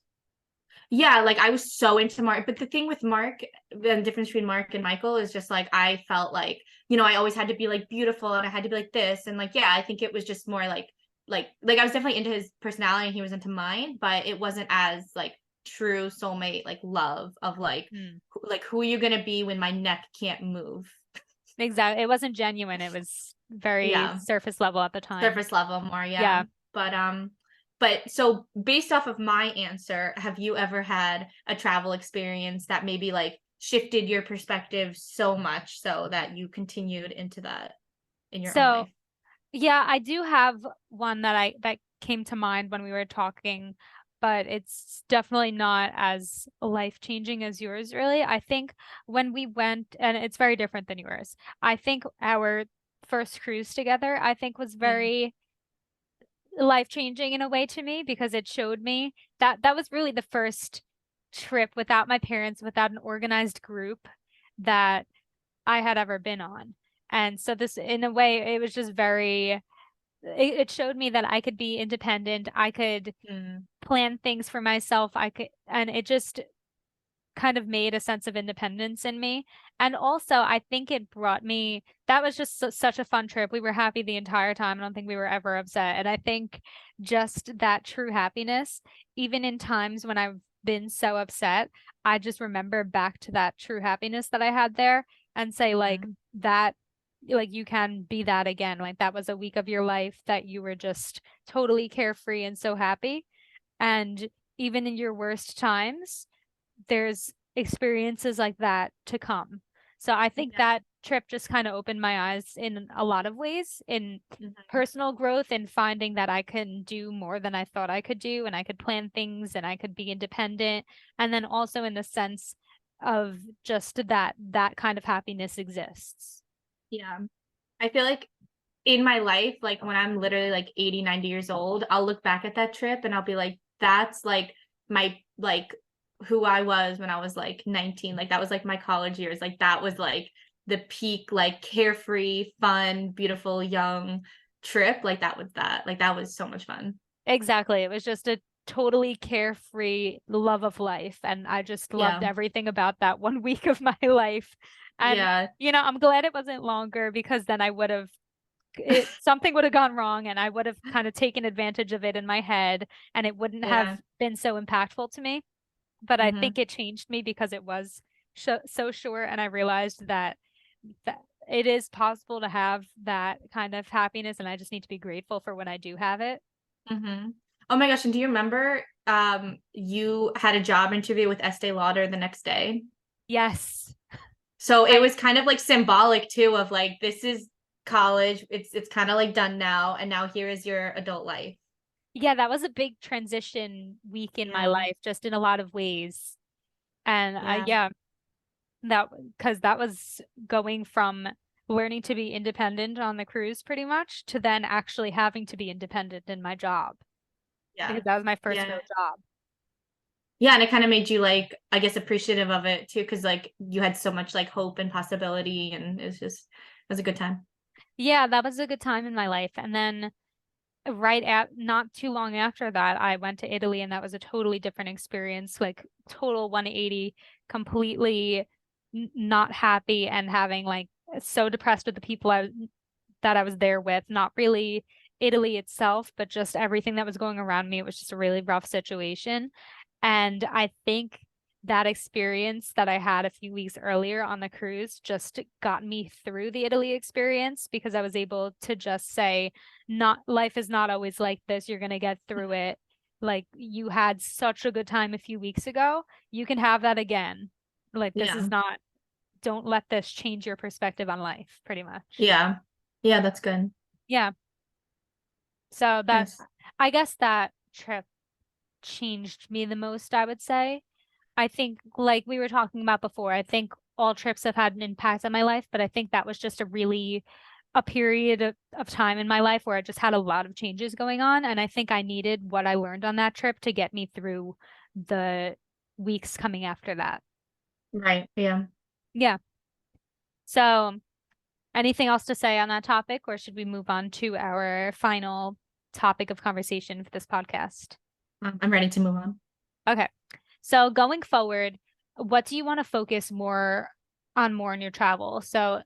Yeah, like I was so into Mark. But the thing with Mark, the difference between Mark and Michael is just like I felt like, I always had to be like beautiful and I had to be like this. And like, yeah, I think it was just more like I was definitely into his personality and he was into mine, but it wasn't as like true soulmate like love of Mm. like who are you gonna be when my neck can't move? Exactly. It wasn't genuine. It was very Yeah. surface level at the time. Surface level more, yeah. Yeah. But so based off of my answer, have you ever had a travel experience that maybe like shifted your perspective so much so that you continued into that in your own So life? yeah, I do have one that came to mind when we were talking, but it's definitely not as life-changing as yours, really. I think when we went, and it's very different than yours. I think our first cruise together, I think was Mm, very life-changing in a way to me because it showed me that was really the first trip without my parents, without an organized group that I had ever been on. And so this, in a way, it was just it showed me that I could be independent. I could mm, plan things for myself. And it just kind of made a sense of independence in me. And also, I think it brought me, that was just such a fun trip. We were happy the entire time. I don't think we were ever upset. And I think just that true happiness, even in times when I've been so upset, I just remember back to that true happiness that I had there and say, like, mm. that, like, you can be that again. Like, that was a week of your life that you were just totally carefree and so happy. And even in your worst times, there's experiences like that to come. So I think Yeah. that trip just kind of opened my eyes in a lot of ways in Mhm. personal growth and finding that I can do more than I thought I could do and I could plan things and I could be independent. And then also in the sense of just that kind of happiness exists. Yeah. I feel like in my life, like when I'm literally like 80, 90 years old, I'll look back at that trip and I'll be like, that's like my like who I was when I was like 19. Like that was like my college years. Like that was like the peak, like carefree, fun, beautiful, young trip. Like that was that. Like that was so much fun. Exactly. It was just a totally carefree love of life. And I just loved Yeah. everything about that one week of my life. And, Yeah. I'm glad it wasn't longer because then something would have gone wrong and I would have kind of taken advantage of it in my head and it wouldn't have Yeah. been so impactful to me. But I Hmm. think it changed me because it was so short and I realized that it is possible to have that kind of happiness and I just need to be grateful for when I do have it. Hmm. Oh my gosh. And do you remember you had a job interview with Estee Lauder the next day? Yes. So it I was kind of like symbolic too of like this is college. It's kind of like done now and now here is your adult life. Yeah, that was a big transition week in my Yeah. life, just in a lot of ways. And Yeah. yeah, that because that was going from learning to be independent on the cruise pretty much to then actually having to be independent in my job Yeah. because that was my first Yeah. real job. Yeah, and it kind of made you like I guess appreciative of it too cuz like you had so much like hope and possibility and it was a good time. Yeah, that was a good time in my life. And then right at not too long after that, I went to Italy and that was a totally different experience, like total 180, completely not happy and having like so depressed with the people that I was there with, not really Italy itself, but just everything that was going around me. It was just a really rough situation. And I think that experience that I had a few weeks earlier on the cruise just got me through the Italy experience because I was able to just say, not life is not always like this. You're going to get through it. like you had such a good time a few weeks ago, you can have that again. Like this Yeah. is not, don't let this change your perspective on life, pretty much. Yeah. Yeah, that's good. Yeah. So that, Nice. I guess that trip changed me the most, I would say. I think, like we were talking about before, I think all trips have had an impact on my life, but I think that was just a period of time in my life where I just had a lot of changes going on. And I think I needed what I learned on that trip to get me through the weeks coming after that. Right. Yeah. Yeah. So, anything else to say on that topic, or should we move on to our final topic of conversation for this podcast? I'm ready to move on. Okay. So going forward, what do you want to focus more in your travel? So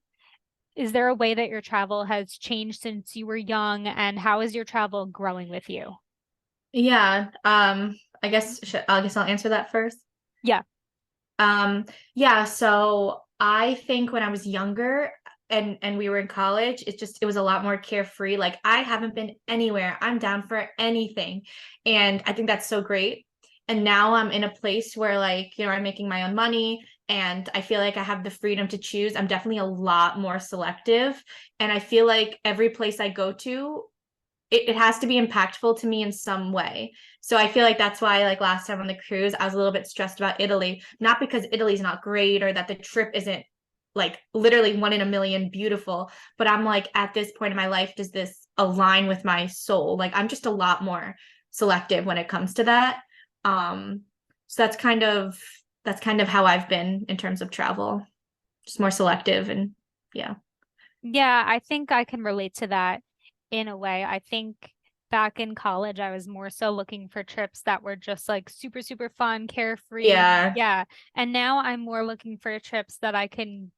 is there a way that your travel has changed since you were young, and how is your travel growing with you? Yeah. I guess I'll answer that first. Yeah. Um, yeah, so I think when I was younger and we were in college, it was a lot more carefree. Like I haven't been anywhere. I'm down for anything. And I think that's so great. And now I'm in a place where like, I'm making my own money and I feel like I have the freedom to choose. I'm definitely a lot more selective. And I feel like every place I go to, it has to be impactful to me in some way. So I feel like that's why like last time on the cruise, I was a little bit stressed about Italy, not because Italy's not great or that the trip isn't like literally one in a million beautiful, but I'm like at this point in my life, does this align with my soul? Like I'm just a lot more selective when it comes to that. Um, so that's kind of how I've been in terms of travel, just more selective and yeah. Yeah, I think I can relate to that in a way. I think back in college, I was more so looking for trips that were just like super, super fun, carefree. Yeah. Yeah. And now I'm more looking for trips that I can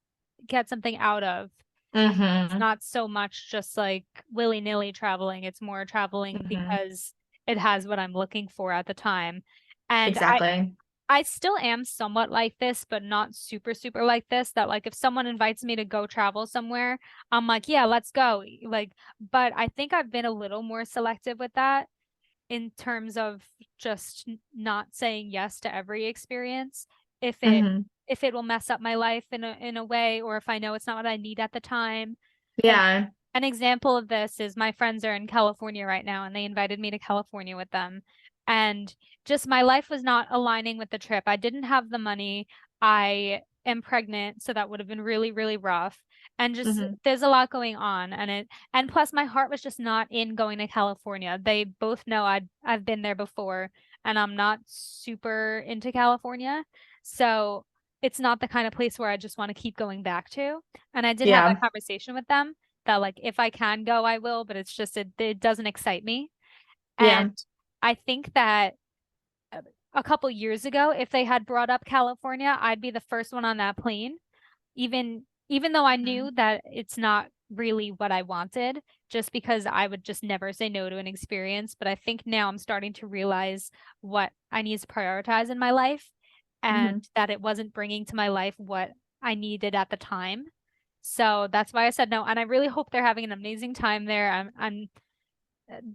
get something out of. It's Mm-hmm. not so much just like willy-nilly traveling. It's more traveling Mm-hmm. because it has what I'm looking for at the time. And Exactly. I still am somewhat like this, but not super, super like this. That like if someone invites me to go travel somewhere, I'm like, yeah, let's go. Like, but I think I've been a little more selective with that in terms of just not saying yes to every experience if it Mm-hmm. if it will mess up my life in a way, or if I know it's not what I need at the time. And Yeah. an example of this is my friends are in California right now and they invited me to California with them. And just my life was not aligning with the trip. I didn't have the money. I am pregnant, so that would have been really, really rough. And just Mm-hmm. there's a lot going on, and plus my heart was just not in going to California. They both know I've been there before and I'm not super into California. So it's not the kind of place where I just want to keep going back to. And I did have that Yeah. conversation with them that like if I can go, I will, but it's just it doesn't excite me. Yeah. And I think that a couple years ago, if they had brought up California, I'd be the first one on that plane, even though I knew Mhm. that it's not really what I wanted, just because I would just never say no to an experience. But I think now I'm starting to realize what I need to prioritize in my life and Mhm. that it wasn't bringing to my life what I needed at the time. So that's why I said no. And I really hope they're having an amazing time there. I'm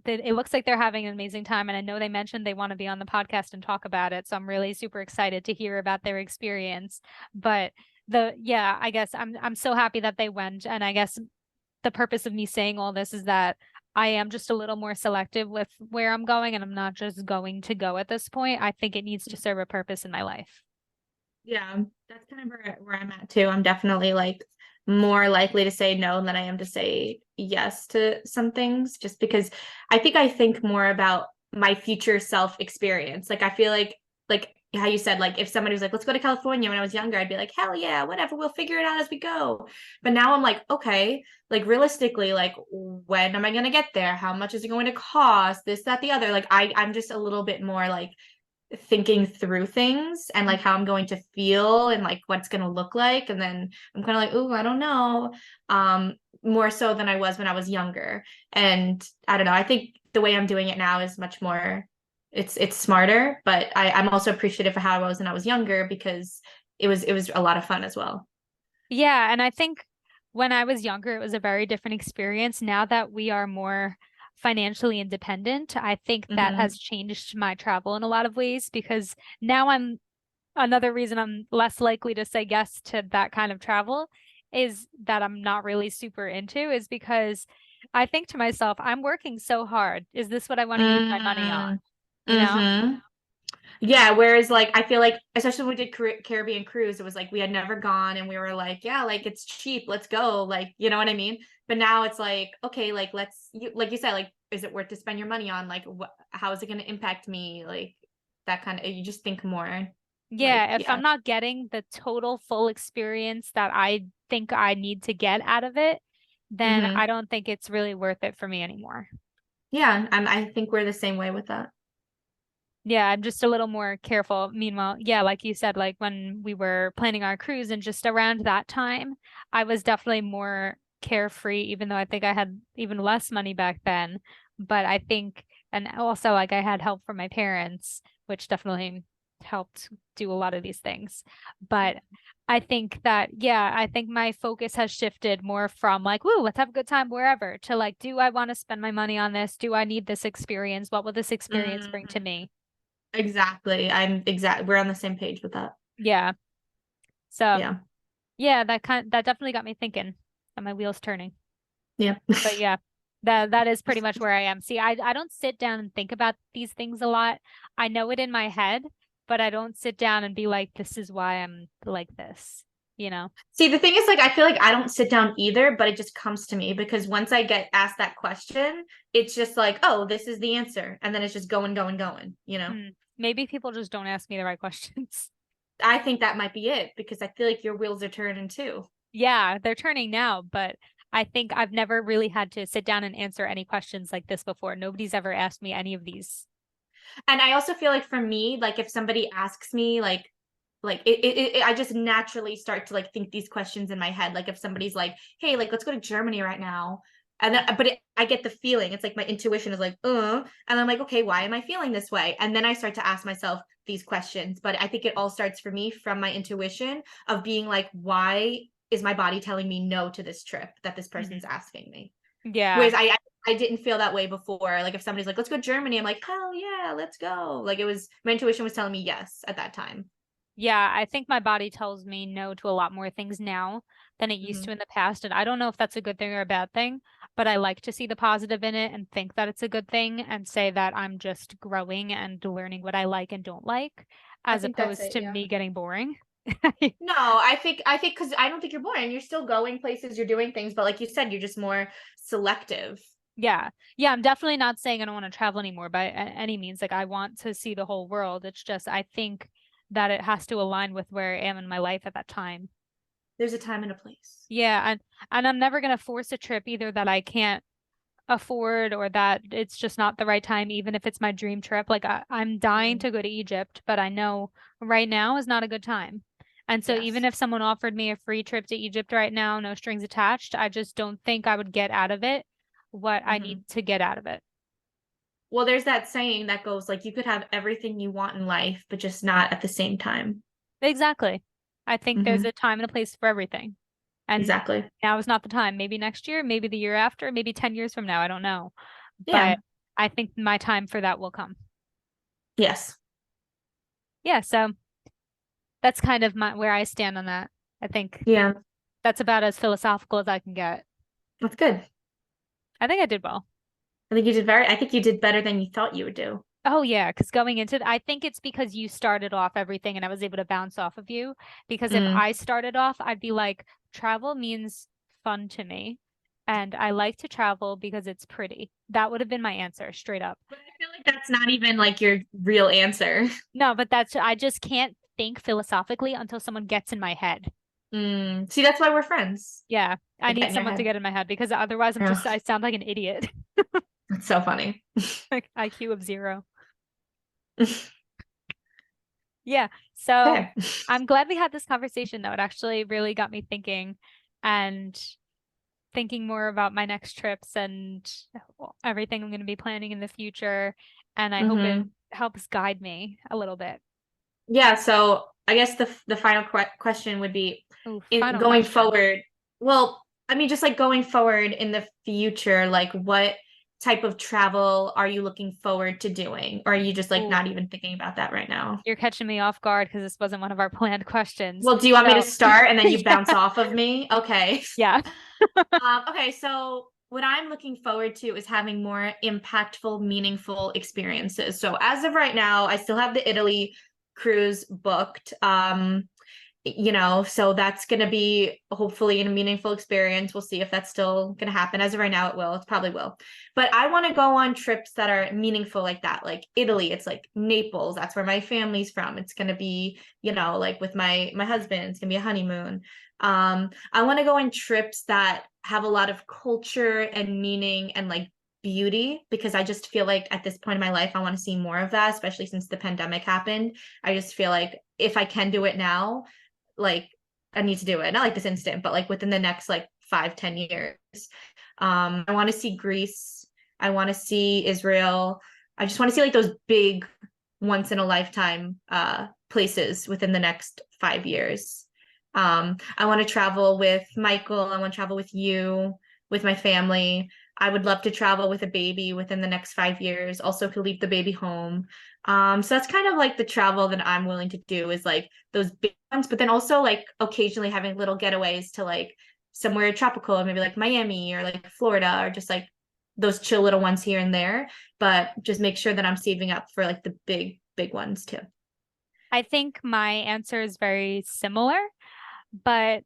it looks like they're having an amazing time. And I know they mentioned they want to be on the podcast and talk about it. So I'm really super excited to hear about their experience. But yeah, I guess I'm so happy that they went. And I guess the purpose of me saying all this is that I am just a little more selective with where I'm going and I'm not just going to go at this point. I think it needs to serve a purpose in my life. Yeah, that's kind of where I'm at too. I'm definitely like more likely to say no than I am to say yes to some things, just because I think more about my future self experience. Like I feel like how you said, like if somebody was like, let's go to California when I was younger, I'd be like, hell yeah, whatever, we'll figure it out as we go. But now I'm like, okay, like realistically, like when am I gonna get there? How much is it going to cost? This, that, the other. Like I'm just a little bit more like thinking through things and like how I'm going to feel and like what's going to look like. And then I'm kind of like, oh, I don't know. More so than I was when I was younger. And I don't know. I think the way I'm doing it now is much more, it's smarter, but I'm also appreciative of how I was when I was younger because it was a lot of fun as well. Yeah, and I think when I was younger, it was a very different experience. Now that we are more financially independent. I think that Mm-hmm. has changed my travel in a lot of ways because now I'm another reason I'm less likely to say yes to that kind of travel is that I'm not really super into is because I think to myself, I'm working so hard. Is this what I want to use my money on? Mm-hmm. You know? Yeah, whereas like I feel like especially when we did Caribbean cruise, it was like we had never gone and we were like, yeah, like it's cheap, let's go, like you know what I mean? But now it's like, okay, like like you said, like is it worth to spend your money on? Like how is it going to impact me? Like that kind of you just think more like Yeah, if yeah. I'm not getting the total full experience that I think I need to get out of it, then Mm-hmm. I don't think it's really worth it for me anymore. Yeah, I think we're the same way with that. Yeah, I'm just a little more careful. Meanwhile, yeah, like you said, like when we were planning our cruise and just around that time, I was definitely more carefree, even though I think I had even less money back then. But I think, and also like I had help from my parents, which definitely helped do a lot of these things. But I think that, yeah, I think my focus has shifted more from like, woo, let's have a good time wherever to like, do I want to spend my money on this? Do I need this experience? What will this experience bring to Mhm. me? Exactly. We're on the same page with that. Yeah. So Yeah. yeah, that definitely got me thinking and my wheels turning. Yeah. But yeah, that is pretty much where I am. See, I don't sit down and think about these things a lot. I know it in my head, but I don't sit down and be like, this is why I'm like this, you know? See, the thing is, like, I feel like I don't sit down either, but it just comes to me because once I get asked that question, it's just like, oh, this is the answer. And then it's just going, going, going, you know? Hmm. Maybe people just don't ask me the right questions. I think that might be it because I feel like your wheels are turning too. Yeah, they're turning now, but I think I've never really had to sit down and answer any questions like this before. Nobody's ever asked me any of these. And I also feel like for me, like if somebody asks me, I just naturally start to like think these questions in my head. Like if somebody's like, "Hey, like let's go to Germany right now," and then, I get the feeling. It's like my intuition is like, and I'm like, okay, why am I feeling this way? And then I start to ask myself these questions. But I think it all starts for me from my intuition of being like, why is my body telling me no to this trip that this person's Mhm. asking me? Yeah. Whereas I didn't feel that way before. Like if somebody's like, let's go to Germany, I'm like, hell yeah, let's go. Like it was my intuition was telling me yes at that time. Yeah, I think my body tells me no to a lot more things now than it used Hmm. to in the past. And I don't know if that's a good thing or a bad thing, but I like to see the positive in it and think that it's a good thing and say that I'm just growing and learning what I like and don't like, I as think that's opposed it, to yeah. me getting boring. No, I think because I don't think you're boring. You're still going places, you're doing things, but like you said, you're just more selective. Yeah. Yeah, I'm definitely not saying I don't want to travel anymore by any means. Like I want to see the whole world. It's just I think that it has to align with where I am in my life at that time. There's a time and a place. Yeah, and I'm never gonna force a trip either that I can't afford or that it's just not the right time, even if it's my dream trip. Like I'm dying Mhm. to go to Egypt, but I know right now is not a good time. And so even Yes. if someone offered me a free trip to Egypt right now, no strings attached, I just don't think I would get out of it what I Hmm. need to get out of it. Well, there's that saying that goes like you could have everything you want in life, but just not at the same time. Exactly. I think there's Hmm. a time and a place for everything. And Exactly. now is not the time. Maybe next year, maybe the year after, maybe 10 years from now. I don't know. Yeah. But I think my time for that will come. Yes. Yeah, so that's kind of my where I stand on that. I think Yeah. that's about as philosophical as I can get. That's good. I think I did well. I think you did better than you thought you would do. Oh yeah, because going into I think it's because you started off everything and I was able to bounce off of you. Because if Mm. I started off, I'd be like, travel means fun to me. And I like to travel because it's pretty. That would have been my answer, straight up. But I feel like that's not even like your real answer. No, but that's I just can't think philosophically until someone gets in my head. See, that's why we're friends. Yeah, I I get need in your someone to head. get in my head because otherwise Yeah, I sound like an idiot. that's so funny. Like IQ of zero. Yeah. So Okay. I'm glad we had this conversation though. It actually really got me thinking and thinking more about my next trips and everything I'm going to be planning in the future. And I hope it Hmm. helps guide me a little bit. Yeah, so I guess the final question would be Ooh, in final going question. forward. Well, I mean, just like going forward in the future, like what type of travel are you looking forward to doing? Or are you just like not Oh, even thinking about that right now? you're catching me off guard because this wasn't one of our planned questions. Well, do you want me to So, start and then you bounce yeah, off of me? Okay. yeah. Okay, so what I'm looking forward to is having more impactful, meaningful experiences. So as of right now, I still have the Italy cruise booked. So that's going to be hopefully a meaningful experience. We'll see if that's still going to happen. As of right now, it will. It probably will. But I want to go on trips that are meaningful like that. Like Italy, it's like Naples. That's where my family's from. It's going to be, like with my husband, it's going to be a honeymoon. I want to go on trips that have a lot of culture and meaning and like beauty because I just feel like at this point in my life, I want to see more of that, especially since the pandemic happened. I just feel like if I can do it now, like I need to do it. Not like this instant, but like within the next like 5-10 years. I want to see Greece. I want to see Israel. I just want to see like those big once in a lifetime places within the next 5 years. I want to travel with Michael. I want to travel with you, with my family. I would love to travel with a baby within the next 5 years. Also, could leave the baby home. So that's kind of like the travel that I'm willing to do is like those big ones, but then also like occasionally having little getaways to like somewhere tropical, maybe like Miami or like Florida or just like those chill little ones here and there. But just make sure that I'm saving up for like the big, big ones too. I think my answer is very similar, but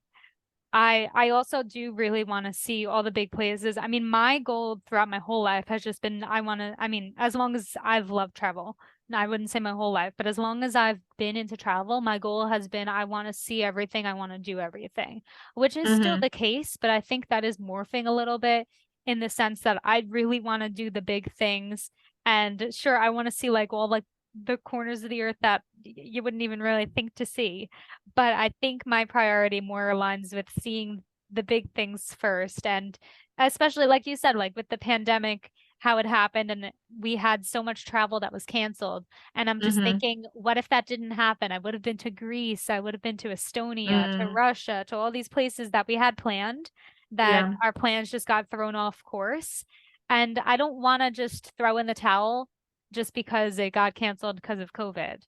I also do really want to see all the big places. I mean, my goal throughout my whole life has just been I mean, as long as I've loved travel, and I wouldn't say my whole life, but as long as I've been into travel, my goal has been I want to see everything, I want to do everything, which is still Mm-hmm. the case, but I think that is morphing a little bit in the sense that I really want to do the big things. And sure, I want to see like all like the corners of the earth that you wouldn't even really think to see. But I think my priority more aligns with seeing the big things first. And especially, like you said, like with the pandemic, how it happened, and we had so much travel that was canceled. And I'm just Mm-hmm. thinking, what if that didn't happen? I would have been to Greece, I would have been to Estonia, to Mm, Russia, to all these places that we had planned that yeah. our plans just got thrown off course. And I don't want to just throw in the towel just because it got canceled because of COVID.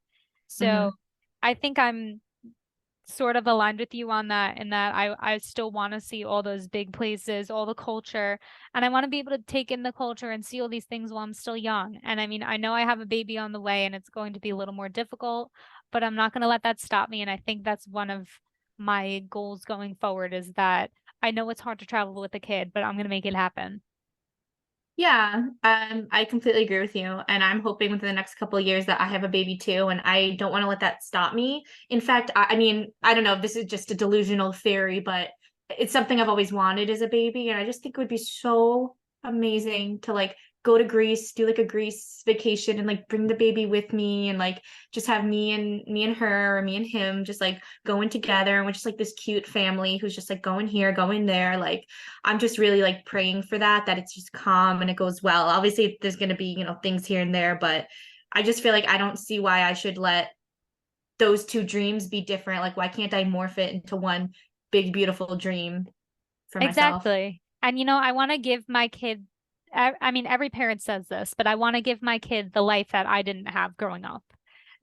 So Mm-hmm. I think I'm sort of aligned with you on that in that I still want to see all those big places, all the culture, and I want to be able to take in the culture and see all these things while I'm still young. And I mean, I know I have a baby on the way and it's going to be a little more difficult, but I'm not going to let that stop me. And I think that's one of my goals going forward is that I know it's hard to travel with a kid, but I'm going to make it happen. Yeah, I completely agree with you. And I'm hoping within the next couple of years that I have a baby too. And I don't want to let that stop me. In fact, I mean, I don't know if this is just a delusional theory, but it's something I've always wanted as a baby. And I just think it would be so amazing to like go to Greece, do like a Greece vacation and like bring the baby with me and like just have me and her or me and him just like going together and we're just like this cute family who's just like going here, going there. Like I'm just really like praying for that it's just calm and it goes well. Obviously, there's going to be, things here and there, but I just feel like I don't see why I should let those two dreams be different. Like, why can't I morph it into one big, beautiful dream for myself? Exactly. And I want to give my kid, I mean, every parent says this, but I want to give my kid the life that I didn't have growing up.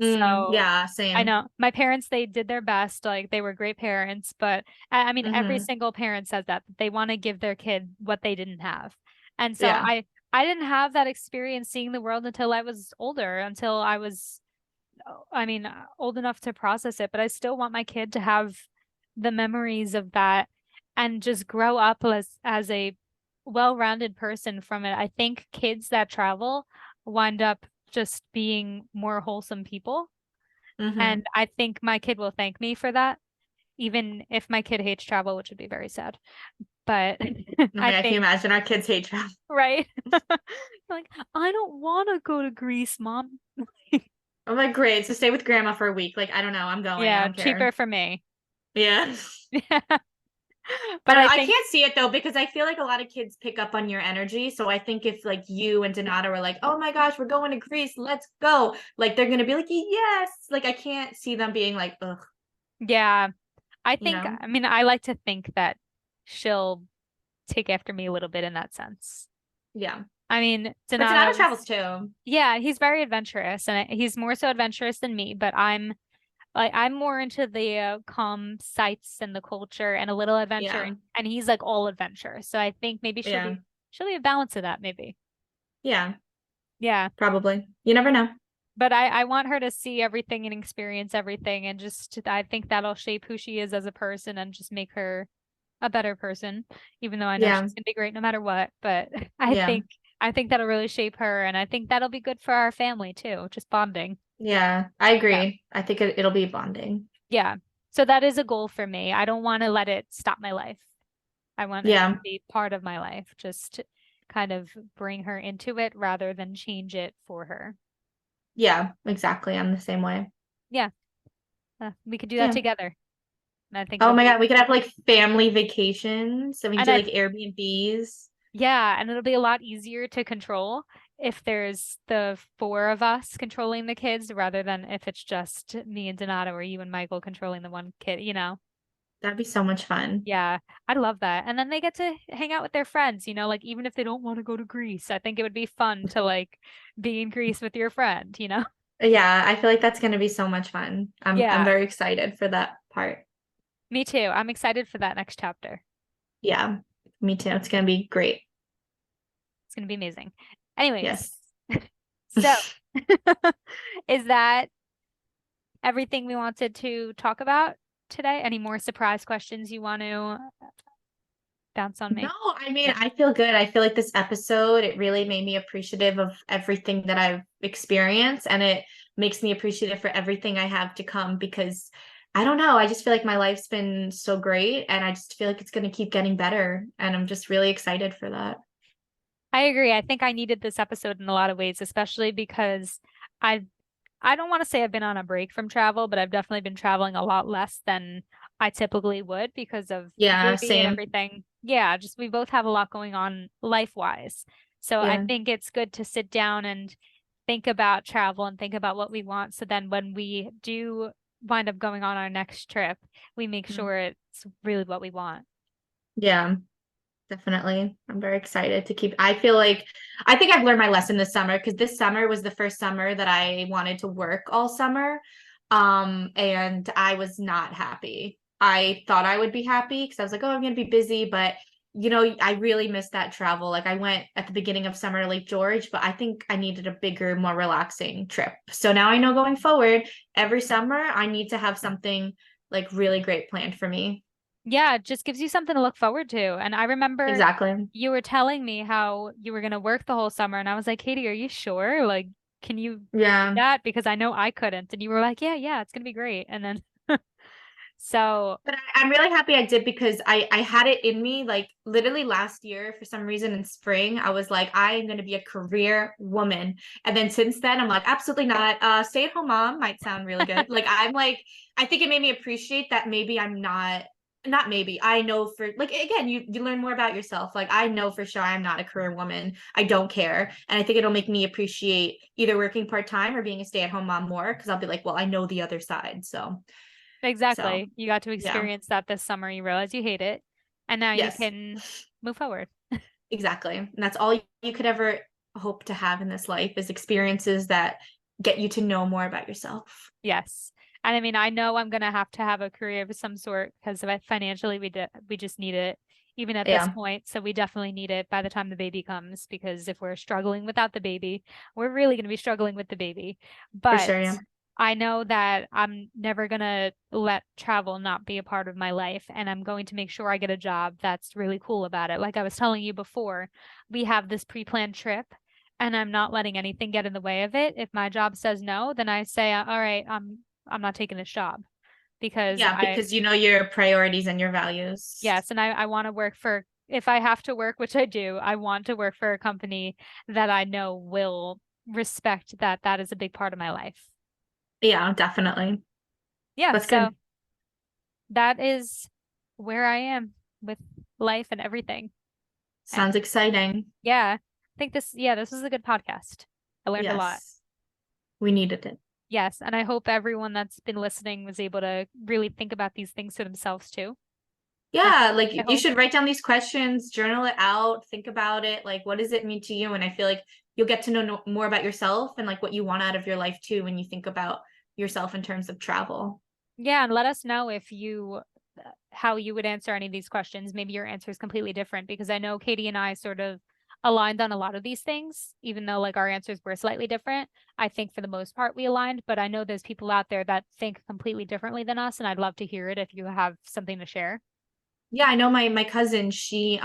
So Yeah, I same. know my parents, they did their best. Like they were great parents, but I mean, every Mm-hmm. single parent says that they want to give their kid what they didn't have. And so Yeah. I didn't have that experience seeing the world until I was older, until I was, I mean, old enough to process it, but I still want my kid to have the memories of that and just grow up as a well-rounded person from it. I think kids that travel wind up just being more wholesome people. Mm-hmm. And I think my kid will thank me for that, even if my kid hates travel, which would be very sad. But Oh my I God, can you think, imagine our kids hate travel? right? Like, I don't want to go to Greece, Mom. I'm like, great. So stay with grandma for a week. Like, I don't know. I'm going. I Yeah, don't care. cheaper for me. Yeah. Yeah. I But don't I know. I think, can't see it though because I feel like a lot of kids pick up on your energy. So I think if like you and Donata were like, "Oh my gosh, we're going to Greece, let's go!" Like they're gonna be like, "Yes!" Like I can't see them being like, "Ugh," yeah, you know? I mean, I like to think that she'll take after me a little bit in that sense. Yeah. I mean, But Donato Donato's, travels too. yeah, he's very adventurous and he's more so adventurous than me, but I'm more into the calm sights and the culture and a little adventure, Yeah. and he's like all adventure. So I think maybe Yeah. she'll be a balance of that, maybe. Yeah. Yeah. Probably. You never know. But I want her to see everything and experience everything, and just I think that'll shape who she is as a person and just make her a better person, even though I know Yeah. she's gonna be great no matter what. But Yeah. I think that'll really shape her, and I think that'll be good for our family too, just bonding. Yeah. I Yeah. agree. I think it'll be bonding. Yeah. So that is a goal for me. I don't want to let it stop my life. I want it to Yeah. be part of my life, just to kind of bring her into it rather than change it for her. Yeah. Exactly. I'm the same way. Yeah. We could do that Yeah. together. And I think Oh it'll my be, God. We could have like family vacations. So we can and do I like Airbnbs. Yeah, and it'll be a lot easier to control if there's the four of us controlling the kids rather than if it's just me and Donato or you and Michael controlling the one kid, you know? That'd be so much fun. Yeah, I love that. And then they get to hang out with their friends, like even if they don't want to go to Greece, I think it would be fun to like be in Greece with your friend, you know? Yeah. I feel like that's going to be so much fun. I'm Yeah, very excited for that part. me too. I'm excited for that next chapter. Yeah. Me too. It's going to be great. It's going to be amazing. Anyways, Yes. so is that everything we wanted to talk about today? Any more surprise questions you want to bounce on No, me? I mean, I feel good. I feel like this episode, it really made me appreciative of everything that I've experienced, and it makes me appreciative for everything I have to come because I don't know, I just feel like my life's been so great and I just feel like it's going to keep getting better, and I'm just really excited for that. I agree. I think I needed this episode in a lot of ways, especially because I I don't want to say I've been on a break from travel, but I've definitely been traveling a lot less than I typically would because of the Yeah, baby and same. everything. Yeah, just we both have a lot going on life-wise. So I Yeah. think it's good to sit down and think about travel and think about what we want. So then when we do wind up going on our next trip, we make Mm. sure it's really what we want. Yeah. Definitely. I'm very excited to keep. I feel like I think I've learned my lesson this summer because this summer was the first summer that I wanted to work all summer. And I was not happy. I thought I would be happy because I was like, oh, I'm gonna be busy, but I really missed that travel. Like I went at the beginning of summer to Lake George, but I think I needed a bigger, more relaxing trip. So now I know going forward, every summer I need to have something like really great planned for me. Yeah, it just gives you something to look forward to. And I remember Exactly. you were telling me how you were going to work the whole summer. And I was like, Katie, are you sure? Like, can you do Yeah. that? Because I know I couldn't. And you were like, yeah, it's going to be great. And then, so But I'm really happy I did because I had it in me like literally last year for some reason in spring I was like I am going to be a career woman, and then since then I'm like absolutely not. Stay-at-home mom might sound really good. Like I'm like I think it made me appreciate that maybe I'm not maybe I know for like again you learn more about yourself. Like I know for sure I'm not a career woman. I don't care, and I think it'll make me appreciate either working part-time or being a stay-at-home mom more because I'll be like well I know the other side. So exactly, you got to yeah. experience that this summer. You realize you hate it. And now you Yes. can move forward. Exactly. And that's all you could ever hope to have in this life is experiences that get you to know more about yourself. Yes. And I mean, I know I'm gonna have to have a career of some sort because financially we just need it even at this Yeah, point. So we definitely need it by the time the baby comes because if we're struggling without the baby, we're really gonna be struggling with the baby. for But sure. Yeah. I know that I'm never gonna let travel not be a part of my life, and I'm going to make sure I get a job that's really cool about it. Like I was telling you before, we have this pre-planned trip and I'm not letting anything get in the way of it. If my job says no, then I say, all right, I'm not taking this job because Yeah, because you know your priorities and your values. yes, and I want to work for, if I have to work, which I do, I want to work for a company that I know will respect that that is a big part of my life. Yeah, definitely. Yeah, That's so good. that is where I am with life and everything. Sounds And exciting. yeah, I think this is a good podcast. I learned a lot. Yes, we needed it. Yes, and I hope everyone that's been listening was able to really think about these things for themselves too. And Yeah, like I you hope. should write down these questions, journal it out, think about it. Like, what does it mean to you? And I feel like you'll get to know more about yourself and like what you want out of your life too when you think about yourself in terms of travel. Yeah, and let us know if you how you would answer any of these questions. Maybe your answer is completely different because I know Katie and I sort of aligned on a lot of these things, even though like our answers were slightly different. I think for the most part we aligned, but I know there's people out there that think completely differently than us, and I'd love to hear it if you have something to share. Yeah, I know my cousin, she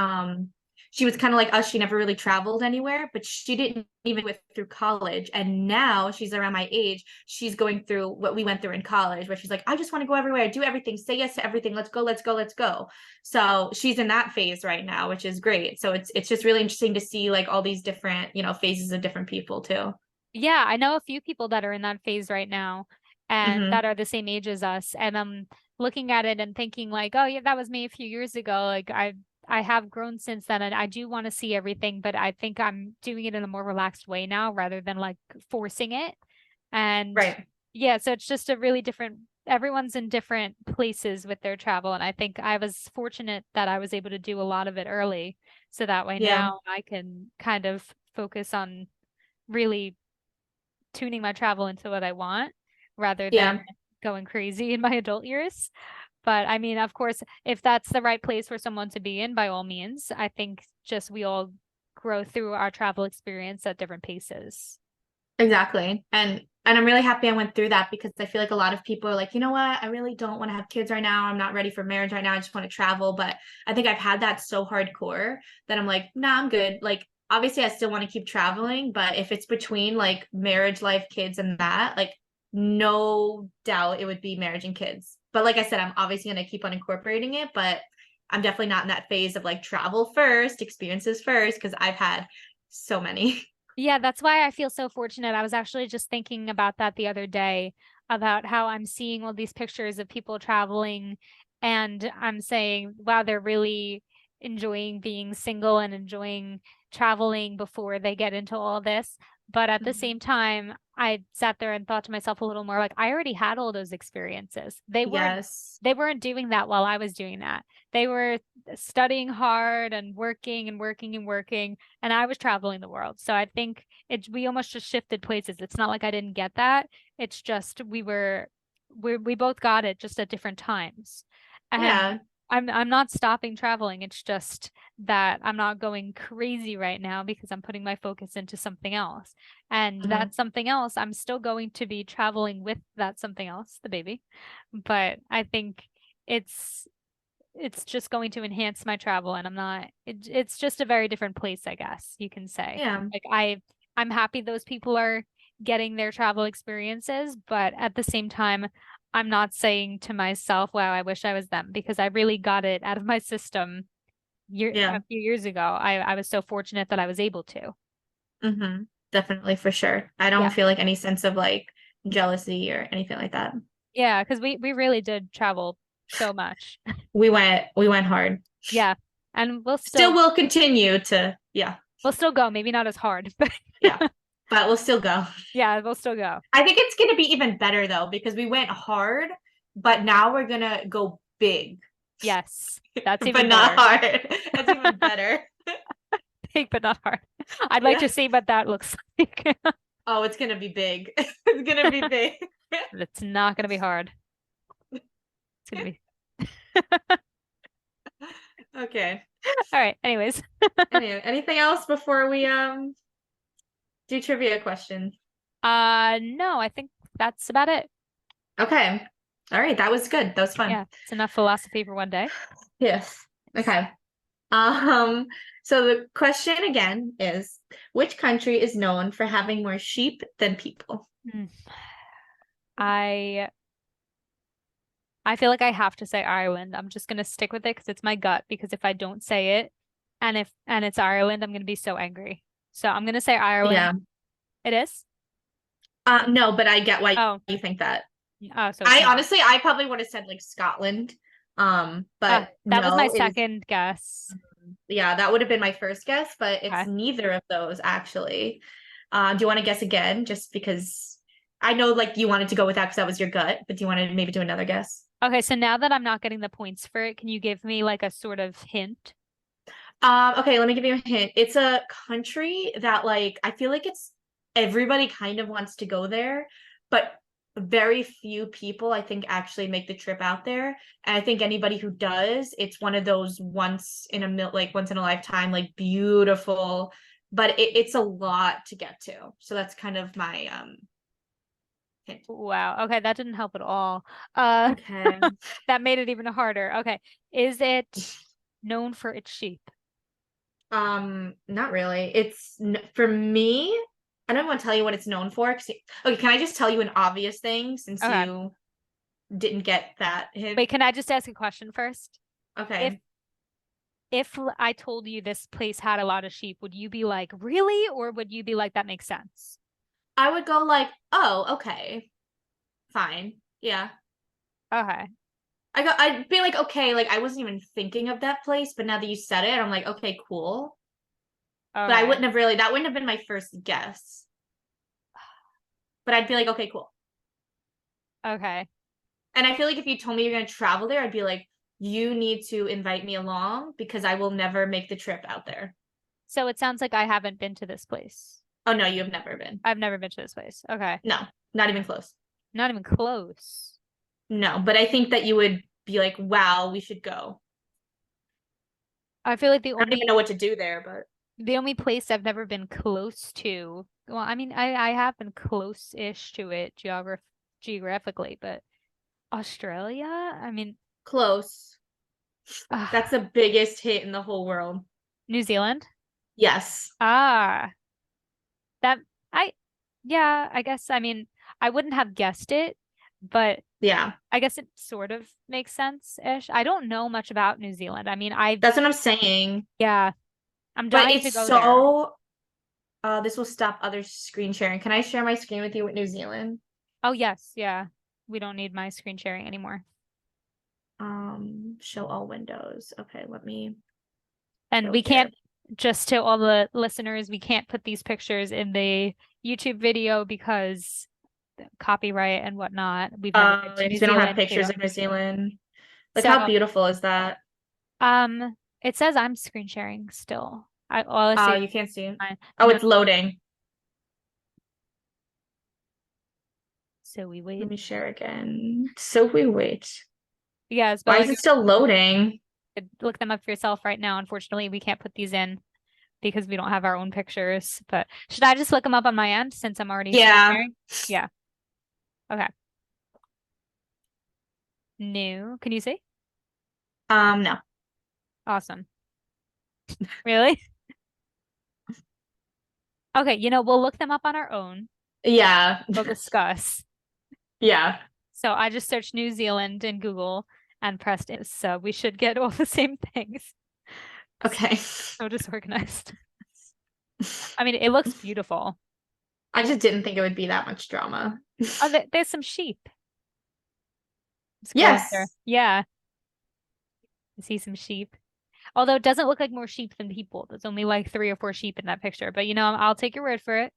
was kind of like us. She never really traveled anywhere, but she didn't even go through college. And now she's around my age. She's going through what we went through in college, where she's like, I just want to go everywhere, do everything, say yes to everything. Let's go, let's go, let's go. So she's in that phase right now, which is great. So it's just really interesting to see like all these different, phases of different people too. Yeah, I know a few people that are in that phase right now and Hmm. that are the same age as us. And I'm looking at it and thinking like, oh yeah, that was me a few years ago. Like I have grown since then and I do want to see everything, but I think I'm doing it in a more relaxed way now rather than like forcing it. And Right. yeah, so it's just a really different everyone's in different places with their travel. And I think I was fortunate that I was able to do a lot of it early. So that way Yeah. now I can kind of focus on really tuning my travel into what I want rather than Yeah. going crazy in my adult years. But I mean, of course, if that's the right place for someone to be in, by all means, I think just we all grow through our travel experience at different paces. Exactly. And I'm really happy I went through that because I feel like a lot of people are like, you know what? I really don't want to have kids right now. I'm not ready for marriage right now. I just want to travel. But I think I've had that so hardcore that I'm like, nah, I'm good. Like, obviously, I still want to keep traveling, but if it's between like marriage, life, kids, and that, like, no doubt it would be marriage and kids. But like I said, I'm obviously going to keep on incorporating it, but I'm definitely not in that phase of like travel first, experiences first, because I've had so many. Yeah, that's why I feel so fortunate. I was actually just thinking about that the other day about how I'm seeing all these pictures of people traveling and I'm saying, wow, they're really enjoying being single and enjoying traveling before they get into all this. But at the Mhm. same time, I sat there and thought to myself a little more like I already had all those experiences. They weren't Yes. they weren't doing that while I was doing that. They were studying hard and working and working and working and I was traveling the world. So I think we almost just shifted places. It's not like I didn't get that. It's just we both got it just at different times. And Yeah. I'm not stopping traveling. It's just that I'm not going crazy right now because I'm putting my focus into something else. And Mhm. that something else, I'm still going to be traveling with that something else, the baby. But I think it's it's just going to enhance my travel and it's just a very different place, I guess you can say. Yeah. Like I'm happy those people are getting their travel experiences, but at the same time, I'm not saying to myself, wow, I wish I was them because I really got it out of my system a Yeah. few years ago. I was so fortunate that I was able to. Hmm. Definitely for sure. I don't Yeah. feel like any sense of like jealousy or anything like that. Yeah, because we really did travel so much. We went hard. Yeah. And Still will continue to, yeah, we'll still go, maybe not as hard, but yeah. But we'll still go. yeah, we'll still go. I think it's gonna be even better though, because we went hard, but now we're gonna go big, Yes, that's but even not better. hard. That's even better. Big but not hard. I'd like Yeah. to see what that looks like. Oh, it's gonna be big. It's gonna be big. It's not going to be hard. It's going to be. Okay. All right. Anyways. Anyway, anything else before we do trivia questions? No, I think that's about it. Okay. All right, that was good. That was fun. Yeah, it's enough philosophy for one day. Yes. Okay. Um, so the question again is, which country is known for having more sheep than people? Hmm. I I feel like I have to say Ireland. I'm just gonna stick with it because it's my gut. Because if I don't say it, and it's Ireland, I'm gonna be so angry. So I'm gonna say Ireland. Yeah. It is. No, but I get why Oh, you think that. oh, so it's I not. honestly, I probably would have said like Scotland. But That was my no, it is, second guess. yeah, that would have been my first guess, but it's Okay. neither of those actually. Do you want to guess again? Just because I know like you wanted to go with that because that was your gut, but do you want to maybe do another guess? Okay, so now that I'm not getting the points for it, can you give me like a sort of hint? Okay, let me give you a hint. It's a country that like I feel like it's everybody kind of wants to go there, but very few people I think actually make the trip out there. And I think anybody who does, it's one of those once in a lifetime, like beautiful, but it's a lot to get to. So that's kind of my hint. Wow. Okay, that didn't help at all. Uh, Okay. that made it even harder. Okay. Is it known for its sheep? Not really. For me, I don't want to tell you what it's known for. Okay, can I just tell you an obvious thing since Okay. you didn't get that hint? Wait, can I just ask a question first? If Okay. I told you this place had a lot of sheep, would you be like, really? Or would you be like, that makes sense? I would go like, oh, okay, fine. Yeah. Okay. I'd be like, okay, like I wasn't even thinking of that place, but now that you said it, I'm like, okay, cool. But I Okay. wouldn't have really, that wouldn't have been my first guess. But I'd be like, okay, cool. Okay. And I feel like if you told me you're gonna travel there, I'd be like, you need to invite me along because I will never make the trip out there. So it sounds like I haven't been to this place. Oh no, you have never been. I've never been to this place. Okay. No, not even close. Not even close. No, but I think that you would be like, wow, we should go. I feel like the I don't even only know what to do there, but the only place I've never been close to, well, I mean, I have been close-ish to it geographically, but Australia? I mean, close. That's uh, the biggest hit in the whole world. New Zealand? Yes. Ah, that I yeah, I guess I mean, I wouldn't have guessed it, but Yeah. I guess it sort of makes sense-ish. I don't know much about New Zealand. I mean, I That's what I'm saying. yeah, I'm But dying to it's go there. so this will stop other screen sharing. Can I share my screen with you with New Zealand? Oh yes, yeah. We don't need my screen sharing anymore. Show all windows. Okay, let me And go we here. can't, just to all the listeners, we can't put these pictures in the YouTube video because copyright and whatnot. We've never been to New Because we don't have Zealand too. pictures of New Zealand. Like how So, beautiful is that? it says I'm screen sharing still. All I Oh, see is you can't see it. mine. Oh, No, it's loading. so we Let wait. me share again. So we wait. Yes, but Why is like it still loading? look them up for yourself right now. Unfortunately, we can't put these in because we don't have our own pictures. But should I just look them up on my end since I'm already screen Yeah. sharing? Yeah. Okay. New. Can you see? No. Awesome. Really? Okay, we'll look them up on our own. Yeah. We'll discuss. Yeah. So I just searched New Zealand in Google and pressed it. So we should get all the same things. Okay. So disorganized. I mean, it looks beautiful. I just didn't think it would be that much drama. Oh, there's some sheep. Let's go under. Yes. Yeah, I see some sheep. Although it doesn't look like more sheep than people. There's only like 3 or 4 sheep in that picture. But I'll take your word for it.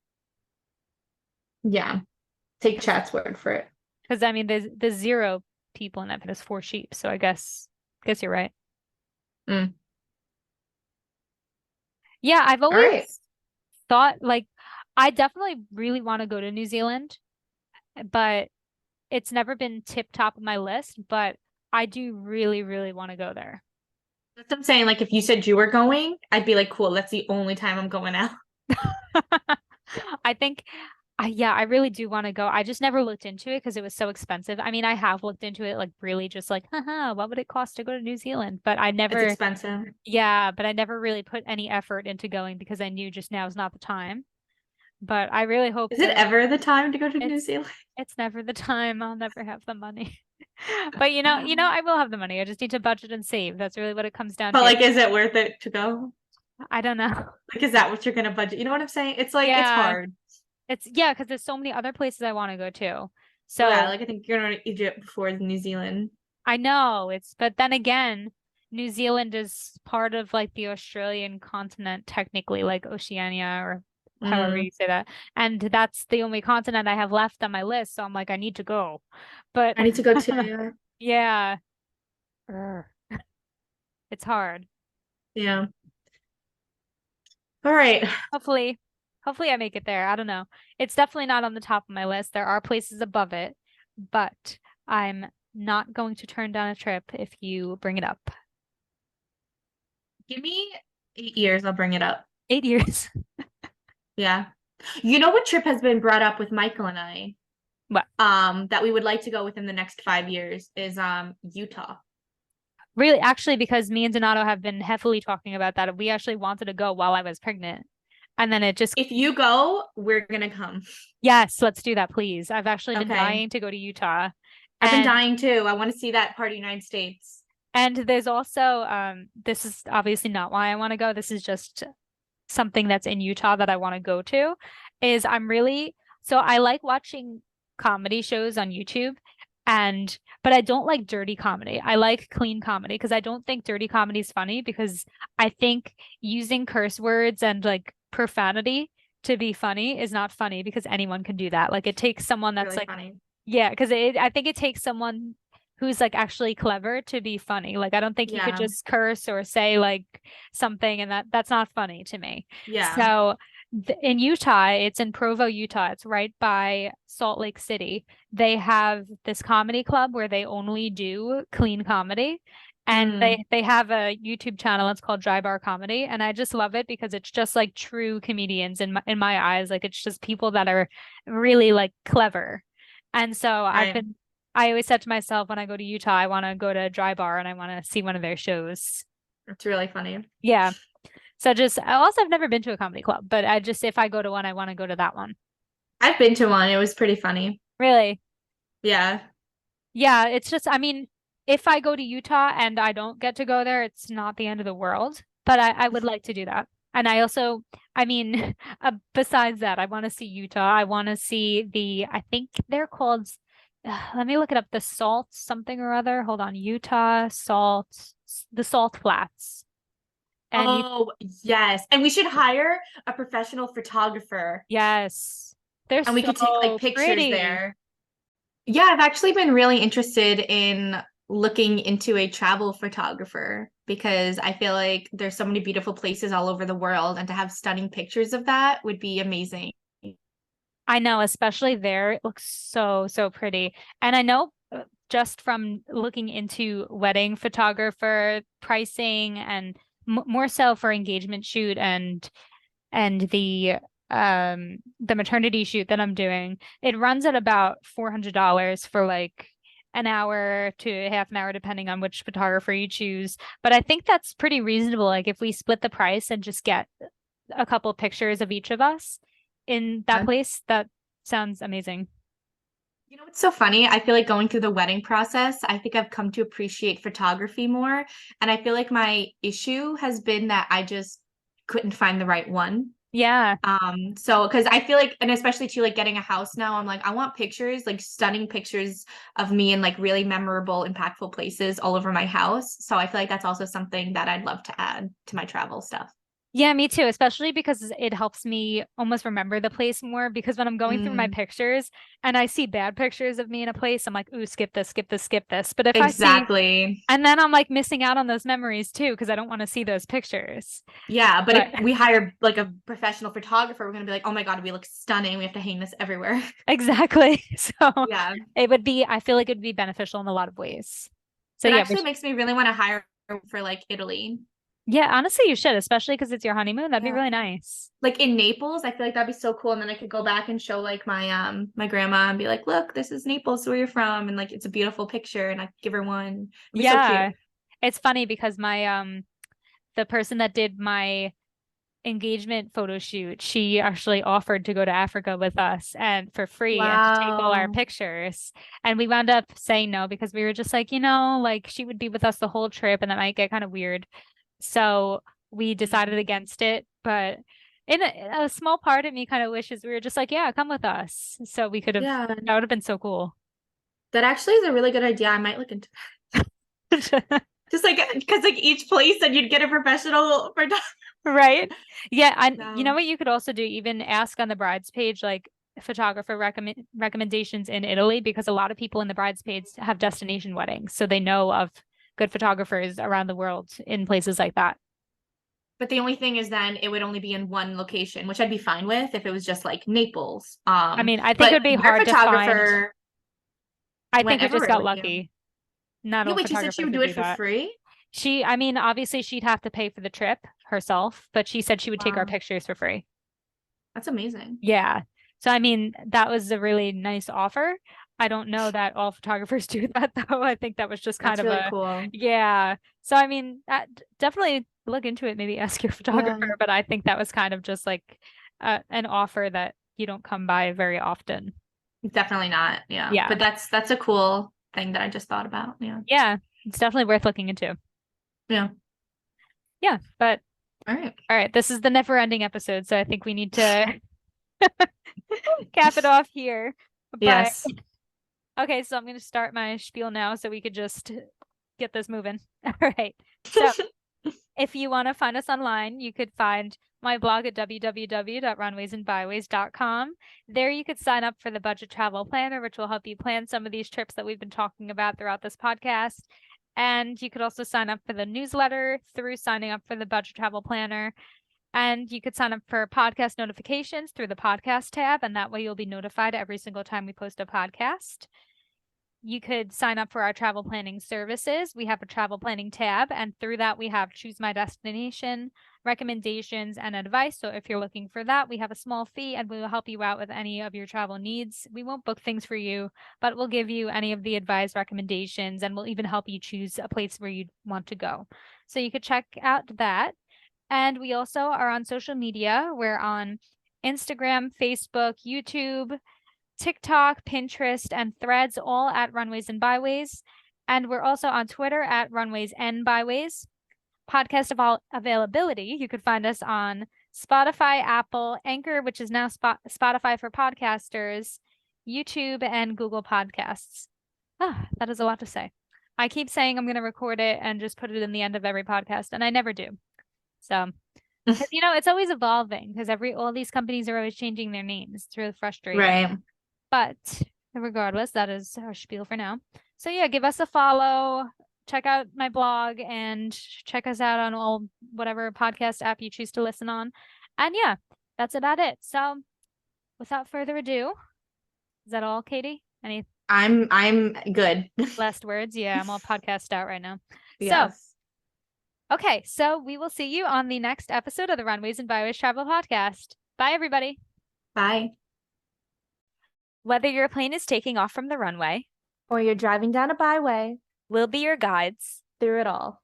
Yeah. Take chat's word for it. Because I mean, there's 0 people in that, but there's 4 sheep. So I guess you're right. Mm. Yeah, I've All right. always thought like I definitely really want to go to New Zealand, but it's never been tip top of my list, but I do really, really want to go there. That's what I'm saying. Like if you said you were going, I'd be like, cool, that's the only time I'm going out. I think yeah, I really do want to go. I just never looked into it because it was so expensive. I mean, I have looked into it like really just like, haha, what would it cost to go to New Zealand? But I It's never, expensive. yeah, but I never really put any effort into going because I knew just now is not the time. But I really hope Is it ever the time to go to New it's Zealand? it's never the time. I'll never have the money. But I will have the money. I just need to budget and save. That's really what it comes down But to. like, is it worth it to go? I don't know. Like, is that what you're gonna budget? You know what I'm saying? It's like it's Yeah, hard. yeah, because there's so many other places I want to go to. Yeah, So like I think you're going to Egypt before New Zealand. I know but then again, New Zealand is part of like the Australian continent, technically, like Oceania or however Mm, you say that. And that's the only continent I have left on my list. So I'm like, I need to go. But I need to go to, yeah, Ugh. It's hard. yeah. All right. Hopefully, hopefully I make it there. I don't know. It's definitely not on the top of my list. There are places above it, but I'm not going to turn down a trip if you bring it up. Give me 8 years, I'll bring it up. 8 years. Yeah. You know what trip has been brought up with Michael and I, What? that we would like to go within the next 5 years is Utah. Really, actually, because me and Donato have been heavily talking about that. We actually wanted to go while I was pregnant. And then it just, If you go, we're gonna come. yes, let's do that, please. I've actually been Okay. dying to go to Utah. I've been And dying too. I want to see that part of the United States. and there's also this is obviously not why I want to go. This is just something that's in Utah that I want to go to. Is I'm really so I like watching comedy shows on YouTube and but I don't like dirty comedy. I like clean comedy because I don't think dirty comedy is funny because I think using curse words and like profanity to be funny is not funny because anyone can do that. Like it takes someone that's Really like funny. yeah, because I think it takes someone who's like actually clever to be funny. Like I don't think you could Yeah. just curse or say like something and that's not funny to me. Yeah. So in Utah, it's in Provo, Utah. It's right by Salt Lake City. They have this comedy club where they only do clean comedy. And Mm, they have a YouTube channel. It's called Dry Bar Comedy, and I just love it because it's just like true comedians in my eyes. Like it's just people that are really like clever. And so right. I always said to myself when I go to Utah, I want to go to Dry Bar and I want to see one of their shows. It's really funny. Yeah. So just, I've never been to a comedy club, but I just, if I go to one, I want to go to that one. I've been to one. It was pretty funny. Really? Yeah. Yeah. It's just, I mean, if I go to Utah and I don't get to go there, it's not the end of the world, but I would like to do that. And I also, I mean, besides that, I want to see Utah. I want to see I think they're called, let me look it up, the Salt something or other. Hold on, Utah Salt, the Salt Flats. And you, Oh, yes. And we should hire a professional photographer yes, they're and we could take like so pictures pretty. there. Yeah, I've actually been really interested in looking into a travel photographer because I feel like there's so many beautiful places all over the world, and to have stunning pictures of that would be amazing. I know, especially there, it looks so, so pretty. And I know just from looking into wedding photographer pricing and m more so for engagement shoot and the maternity shoot that I'm doing, it runs at about $400 for like an hour to half an hour, depending on which photographer you choose. But I think that's pretty reasonable. Like if we split the price and just get a couple pictures of each of us in that place, that sounds amazing. You know what's so funny? I feel like going through the wedding process, I think I've come to appreciate photography more. And I feel like my issue has been that I just couldn't find the right one. Yeah. So because I feel like, and especially too, like getting a house now, I'm like, I want pictures, like stunning pictures of me in like really memorable, impactful places all over my house. So I feel like that's also something that I'd love to add to my travel stuff. Yeah, me too, especially because it helps me almost remember the place more because when I'm going through my Mm, pictures and I see bad pictures of me in a place, I'm like, ooh, skip this, skip this, skip this. But if I see, exactly. and then I'm like missing out on those memories too because I don't want to see those pictures. Yeah, but But if we hire like a professional photographer, we're gonna be like, oh my God, we look stunning. We have to hang this everywhere. exactly. So Yeah. it would be, I feel like it would be beneficial in a lot of ways. So That yeah, actually makes me really want to hire for like Italy. yeah, honestly, you should, especially because it's your honeymoon. That'd be Yeah. really nice. Like in Naples, I feel like that'd be so cool. And then I could go back and show like my grandma and be like, look, this is Naples, where you're from. And like it's a beautiful picture and I could give her one. It'd be so cute. Yeah. It's funny because the person that did my engagement photo shoot, she actually offered to go to Africa with us and for free and to take all our Wow. pictures. And we wound up saying no because we were just like, like she would be with us the whole trip and that might get kind of weird. So we decided Mm. against it. But in a small part of me kind of wishes we were just like, yeah, come with us. So we could have, Yeah, that would have been so cool. that actually is a really good idea. I might look into just like because like each place and you'd get a professional photographer. Right? Yeah, you know No. what you could also do? Even ask on the bride's page, like photographer recommendations in Italy, because a lot of people in the bride's page have destination weddings, so they know of good photographers around the world in places like that. But the only thing is then it would only be in one location, which I'd be fine with if it was just like Naples. I mean, I think it But would be your hard to find. photographer I went think you just everywhere got with you. lucky. Not Yeah, all wait, you said she photographers would would do it do for that. free? I mean, obviously she'd have to pay for the trip herself, but she said she would take our Wow, pictures for free. that's amazing. Yeah. So, I mean, that was a really nice offer. I don't know that all photographers do that, though. I think that was just kind That's of really a, cool. yeah. So, I mean, definitely look into it, maybe ask your Yeah, photographer, but I think that was kind of just like an offer that you don't come by very often. definitely not. Yeah. Yeah. But that's a cool thing that I just thought about. Yeah. Yeah. It's definitely worth looking into. Yeah. Yeah. But All right. all right, this is the never ending episode. So I think we need to cap it off here. But Yes. okay, so I'm going to start my spiel now so we could just get this moving. All right. So if you want to find us online, you could find my blog at www.runwaysandbyways.com. There you could sign up for the budget travel planner, which will help you plan some of these trips that we've been talking about throughout this podcast. And you could also sign up for the newsletter through signing up for the budget travel planner. And you could sign up for podcast notifications through the podcast tab, and that way you'll be notified every single time we post a podcast. You could sign up for our travel planning services. We have a travel planning tab, and through that, we have choose my destination, recommendations, and advice. So if you're looking for that, we have a small fee and we will help you out with any of your travel needs. We won't book things for you, but we'll give you any of the advised recommendations and we'll even help you choose a place where you want to go. So you could check out that. And we also are on social media. We're on Instagram, Facebook, YouTube, TikTok, Pinterest, and Threads, all at Runways and Byways. And we're also on Twitter at Runways and Byways. Podcast of all availability, you could find us on Spotify, Apple, Anchor, which is now Spotify for podcasters, YouTube, and Google Podcasts. Ah, that is a lot to say. I keep saying I'm going to record it and just put it in the end of every podcast, and I never do. So, because it's always evolving because all these companies are always changing their names. It's really frustrating. Right. But regardless, that is our spiel for now. So yeah, give us a follow, check out my blog, and check us out on all whatever podcast app you choose to listen on. And yeah, that's about it. So without further ado, is that all, Katie? Any I'm good. last words? Yeah, I'm all podcast out right now. So Yes. okay, so we will see you on the next episode of the Runways and Byways Travel Podcast. Bye, everybody. Bye. Whether your plane is taking off from the runway, Or you're driving down a byway we'll be your guides through it all.